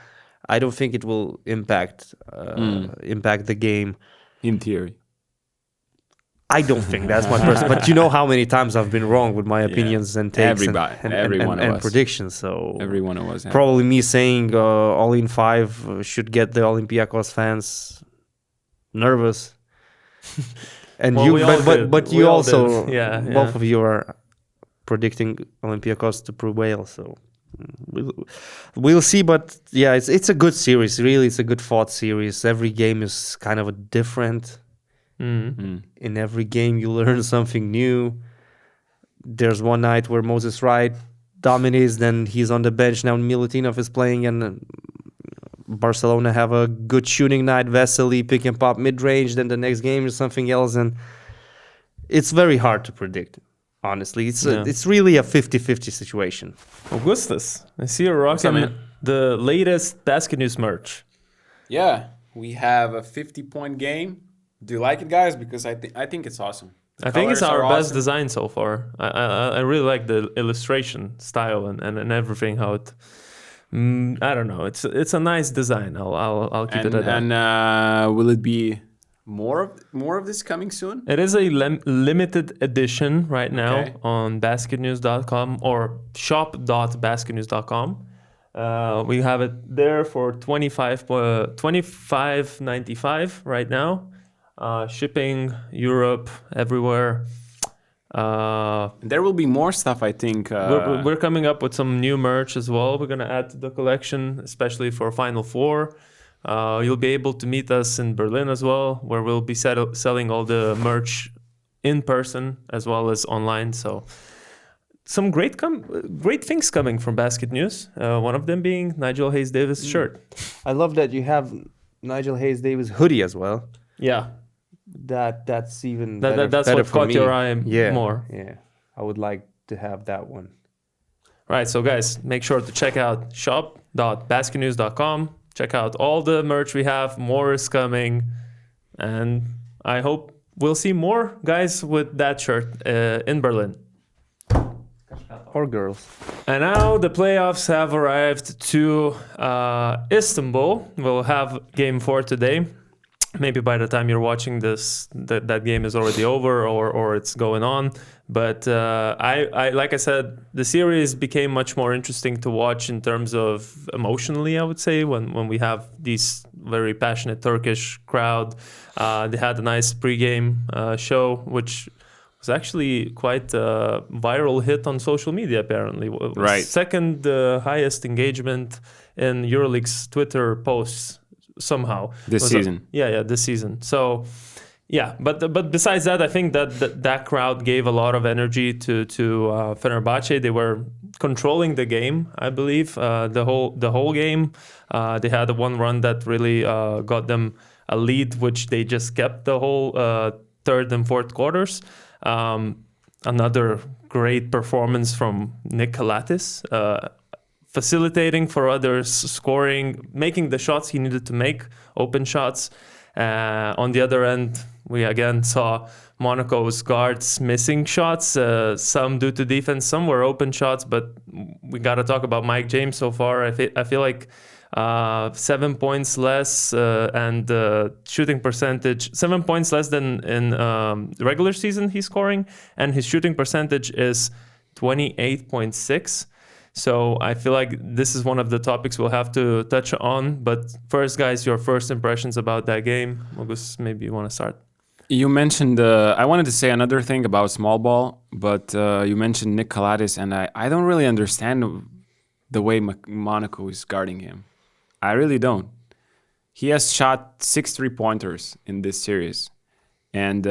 I don't think it will impact the game. In theory. I don't think that's my person. But you know how many times I've been wrong with my opinions and takes and predictions. So every one of us. Probably me saying all in 5 should get the Olympiacos fans nervous. And well, but you also did. Both of you are predicting Olympiacos to prevail. So we'll see. But yeah, it's a good series. Really, it's a good fought series. Every game is kind of a different. In every game, you learn something new. There's one night where Moses Wright dominates, then he's on the bench. Now Milutinov is playing, and Barcelona have a good shooting night. Vesely pick and pop mid-range, then the next game is something else. And it's very hard to predict, honestly. It's really a 50-50 situation. Augustus, I see you're rocking the latest BasketNews merch. Yeah, we have a 50-point game. Do you like it, guys? Because I think it's awesome. I think it's our best design so far. I really like the illustration style and everything. How it, I don't know. It's a nice design. I'll keep it at that. And will it be more of this coming soon? It is a limited edition right now on BasketNews.com or shop.basketnews.com. We have it there for $25.95 right now. Shipping Europe everywhere. There will be more stuff, I think. We're coming up with some new merch as well. We're gonna add to the collection, especially for Final Four. You'll be able to meet us in Berlin as well, where we'll be selling all the merch in person as well as online. So some great things coming from Basket News. One of them being Nigel Hayes-Davis shirt. I love that you have Nigel Hayes-Davis hoodie as well. Yeah. That's even better. That's better what caught me. your eye more. Yeah, I would like to have that one. Right, so guys, make sure to check out shop.basketnews.com. Check out all the merch we have. More is coming, and I hope we'll see more guys with that shirt in Berlin. Or girls. And now the playoffs have arrived to Istanbul. We'll have Game 4 today. Maybe by the time you're watching this, that game is already over or it's going on. But I like I said, the series became much more interesting to watch in terms of emotionally, I would say, when we have these very passionate Turkish crowd. They had a nice pregame show, which was actually quite a viral hit on social media, apparently. Right. Second highest engagement in EuroLeague's Twitter posts. Somehow this season. This season. So but besides that, I think that crowd gave a lot of energy to Fenerbahce. They were controlling the game, I believe, the whole game. They had one run that really got them a lead, which they just kept the whole third and fourth quarters. Another great performance from Nick Kalatis. Facilitating for others, scoring, making the shots he needed to make, open shots. On the other end, we again saw Monaco's guards missing shots, some due to defense, some were open shots, but we got to talk about Mike James so far. I feel like 7 points less and shooting percentage, 7 points less than in regular season he's scoring, and his shooting percentage is 28.6. So I feel like this is one of the topics we'll have to touch on. But first, guys, your first impressions about that game. August, maybe you want to start. You mentioned, I wanted to say another thing about small ball, but you mentioned Nick Kalatis, and I don't really understand the way Monaco is guarding him. I really don't. He has shot 6 3-pointers in this series and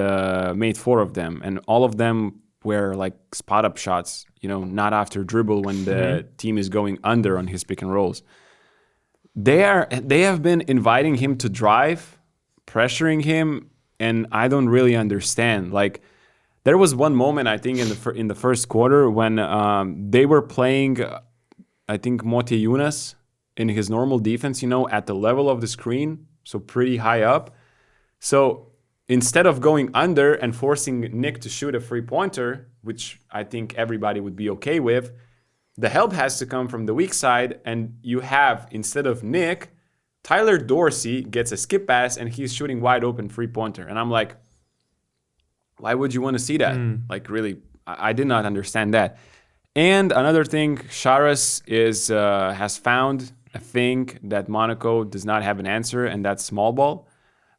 made 4 of them, and all of them were like spot-up shots, not after dribble when the team is going under on his pick and rolls. They have been inviting him to drive, pressuring him, and I don't really understand. Like, there was one moment, I think, in the first quarter when they were playing, I think, Mote Yunus in his normal defense, at the level of the screen, so pretty high up. So instead of going under and forcing Nick to shoot a three-pointer, which I think everybody would be okay with, the help has to come from the weak side, and you have, instead of Nick, Tyler Dorsey gets a skip pass, and he's shooting wide open three-pointer. And I'm like, why would you want to see that? Like, really, I did not understand that. And another thing, Sharas has found a thing that Monaco does not have an answer, and that's small ball.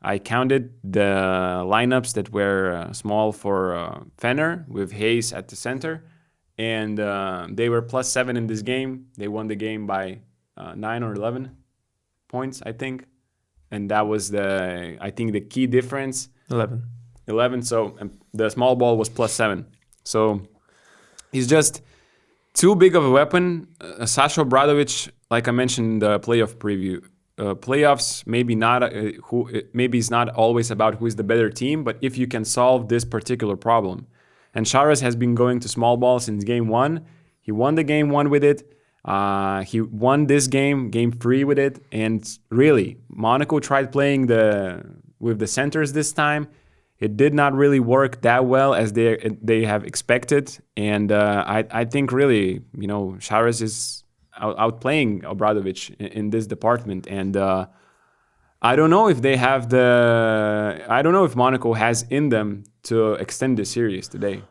I counted the lineups that were small for Fener with Hayes at the center, and they were +7 in this game. They won the game by 9 or 11 points, I think, and that was the key difference. 11. So the small ball was +7. So he's just too big of a weapon. Sasha Obradovic, like I mentioned in the playoff preview, playoffs maybe it's not always about who is the better team, but if you can solve this particular problem. And Sharas has been going to small ball since game 1. He won the game 1 with it. He won this game 3 with it. And really, Monaco tried playing with the centers this time. It did not really work that well as they have expected. And I think really, Sharas is outplaying Obradovic in this department. And I don't know if I don't know if Monaco has in them to extend the series today.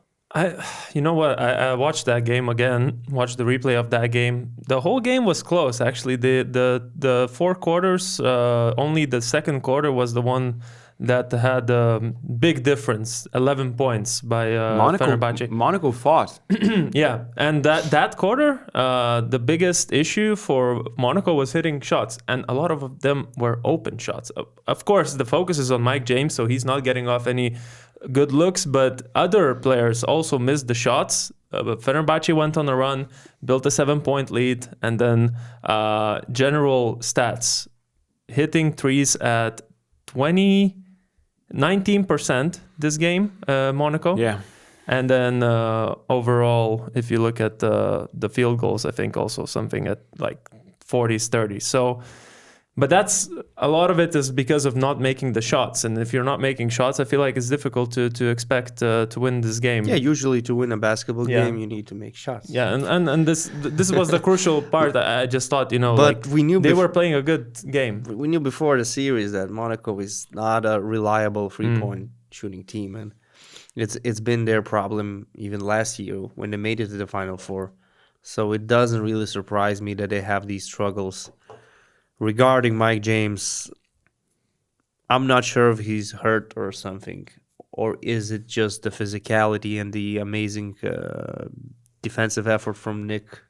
You know what? I watched that game again. Watched the replay of that game. The whole game was close. Actually, the 4 quarters. Only the second quarter was the one that had a big difference. 11 points by Fenerbahce. Monaco fought. Yeah, and that quarter, the biggest issue for Monaco was hitting shots, and a lot of them were open shots. Of course, the focus is on Mike James, so he's not getting off any good looks, but other players also missed the shots. Fenerbahce went on a run, built a 7-point lead, and then general stats, hitting threes at 19% this game, Monaco. Yeah. And then overall, if you look at the field goals, I think also something at like 40s, 30s. So, but that's a lot of it is because of not making the shots. And if you're not making shots, I feel like it's difficult to expect to win this game. Yeah, usually to win a basketball game, you need to make shots. Yeah, and this was the crucial part. I just thought, but we knew they were playing a good game. We knew before the series that Monaco is not a reliable three-point shooting team, and it's been their problem even last year when they made it to the Final Four. So it doesn't really surprise me that they have these struggles. Regarding Mike James, I'm not sure if he's hurt or something, or is it just the physicality and the amazing defensive effort from Nick?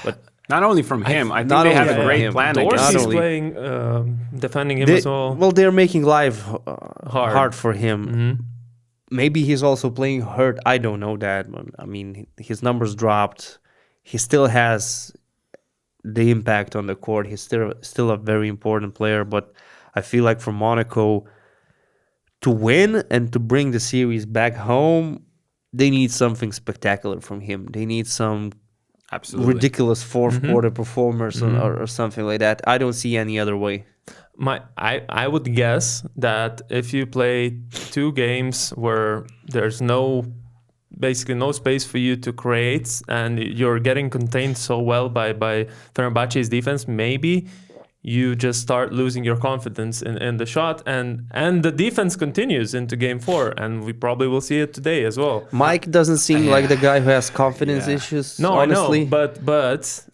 But not only from him, I think they have a great plan. Dorsey's playing, defending him as well. Well, they're making life hard for him. Mm-hmm. Maybe he's also playing hurt. I don't know that. I mean, his numbers dropped. He still has the impact on the court. He's still a very important player, but I feel like for Monaco to win and to bring the series back home, they need something spectacular from him. They need some ridiculous fourth quarter performance or something like that. I don't see any other way. I would guess that if you play 2 games where there's basically no space for you to create, and you're getting contained so well by Fenerbahce's defense, maybe you just start losing your confidence in the shot, and the defense continues into game 4, and we probably will see it today as well. Mike doesn't seem like the guy who has confidence issues. No, honestly. I know, but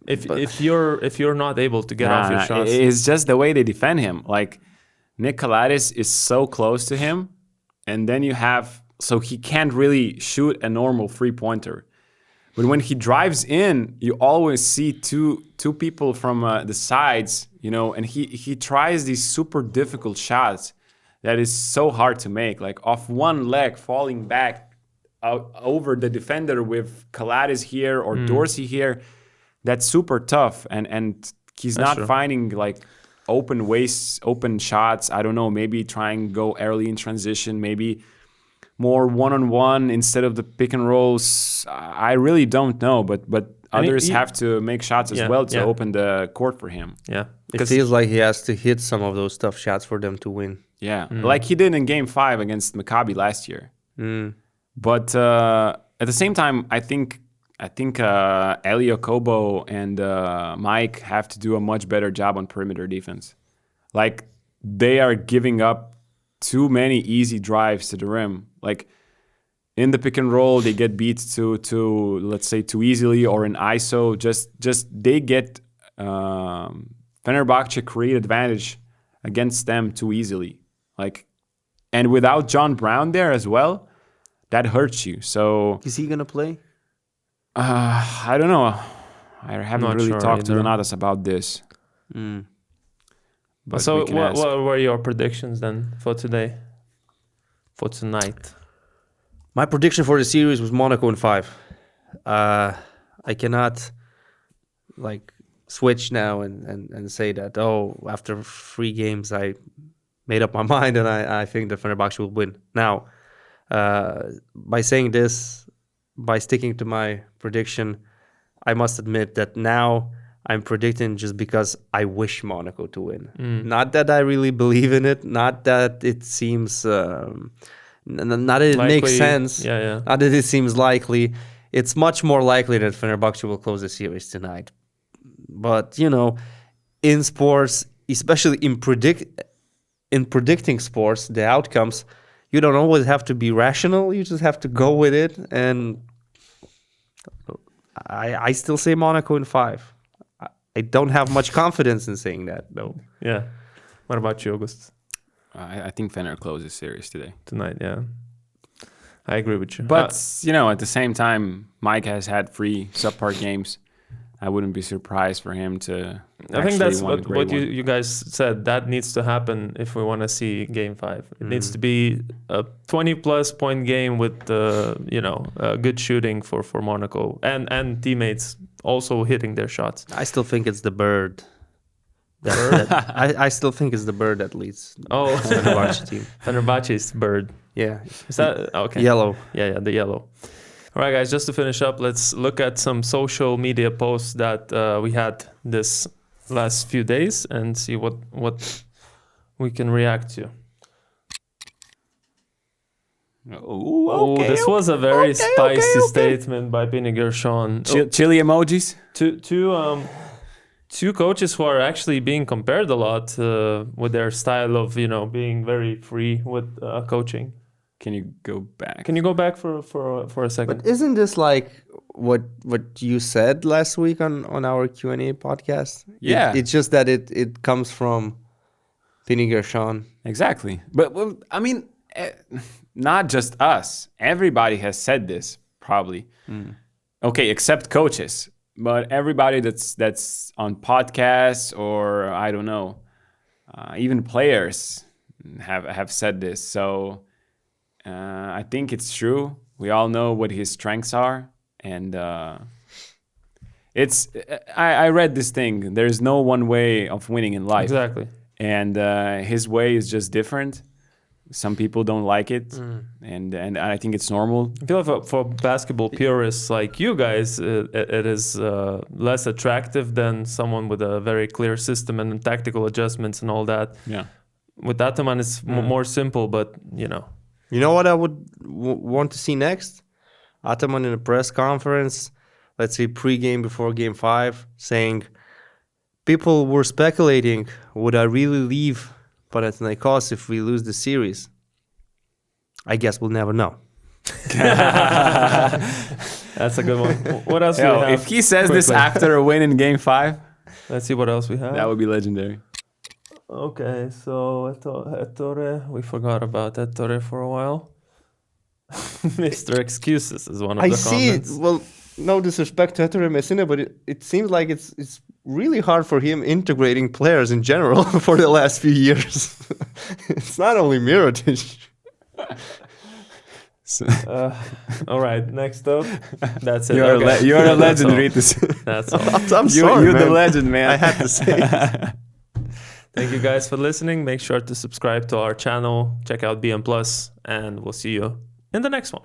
if you're not able to get off your shots, it's just the way they defend him. Like Nick Kaladis is so close to him, and then you have. So he can't really shoot a normal 3-pointer. But when he drives in, you always see two people from the sides, and he tries these super difficult shots that is so hard to make. Like off one leg, falling back over the defender with Kaladis here or Dorsey here. That's super tough. And he's not finding like open ways, open shots. I don't know, maybe try and go early in transition, maybe more one-on-one instead of the pick and rolls. I really don't know, but others have to make shots as well to open the court for him. Yeah, it feels like he has to hit some of those tough shots for them to win. Yeah, like he did in Game 5 against Maccabi last year. But at the same time, I think Elio Kobo and Mike have to do a much better job on perimeter defense. Like they are giving up too many easy drives to the rim. Like in the pick and roll, they get beat to let's say too easily, or in ISO, just they get Fenerbahce create advantage against them too easily. Like, and without John Brown there as well, that hurts you. So Is he gonna play? I don't know. I haven't really talked to either. Donatas about this. But So we can what ask. were your predictions then for today? For tonight? My prediction for the series was Monaco in 5. I cannot like switch now and say that, after 3 games I made up my mind and I think that Fenerbahce will win. Now, by saying this, by sticking to my prediction, I must admit that now I'm predicting just because I wish Monaco to win. Not that I really believe in it, not that it seems... not that it makes sense. Yeah. Not that it seems likely. It's much more likely that Fenerbahce will close the series tonight. But, in sports, especially in predicting sports, the outcomes, you don't always have to be rational. You just have to go with it. And I still say Monaco in 5. I don't have much confidence in saying that, though. Yeah. What about you, August? I think Fener closes series today. Tonight, yeah. I agree with you. But, at the same time, Mike has had 3 subpar games. I wouldn't be surprised for him to I think that's won a what great one. you guys said. That needs to happen if we want to see Game 5. It needs to be a 20-plus point game with, good shooting for Monaco and teammates also hitting their shots. I still think it's the bird. I still think it's the bird that leads Oh, Fenerbahce team. Fenerbahce's bird. Yeah. Is that okay? Yellow. Yeah, the yellow. All right, guys, just to finish up, let's look at some social media posts that we had this last few days and see what we can react to. This was a very spicy statement by Pini Gershon. Chili emojis? Two coaches who are actually being compared a lot with their style of, being very free with coaching. Can you go back? Can you go back for a second? But isn't this like what you said last week on our Q&A podcast? Yeah. It's just that it comes from Pini Gershon. Exactly. But, not just us. Everybody has said this, probably. Okay, except coaches. But everybody that's on podcasts or, I don't know, even players have said this. So I think it's true. We all know what his strengths are. And I read this thing. There's no one way of winning in life. Exactly. And his way is just different. Some people don't like it, and I think it's normal. I feel like for basketball purists like you guys, it is less attractive than someone with a very clear system and tactical adjustments and all that. Yeah. With Ataman, it's more simple, but, You know what I would want to see next? Ataman in a press conference, let's say pre-game before Game 5, saying, people were speculating, would I really leave Panathinaikos if we lose the series? I guess we'll never know. that's a good one. What else do we have? If he says this Quickly. after a win in Game 5, Let's see what else we have. that would be legendary. Okay, so Ettore, we forgot about Ettore for a while. Mr. Excuses is one of I the see it. comments. Well, no disrespect to Ettore Messina, but it seems like it's really hard for him integrating players in general for the last few years. It's not only Mirotic. All right, next up. That's it. You're Okay. a legend, That's all. Rytis. That's all. I'm sorry, You're the man. legend, man. I had to say it. Thank you guys for listening. Make sure to subscribe to our channel, check out BM Plus, and we'll see you in the next one.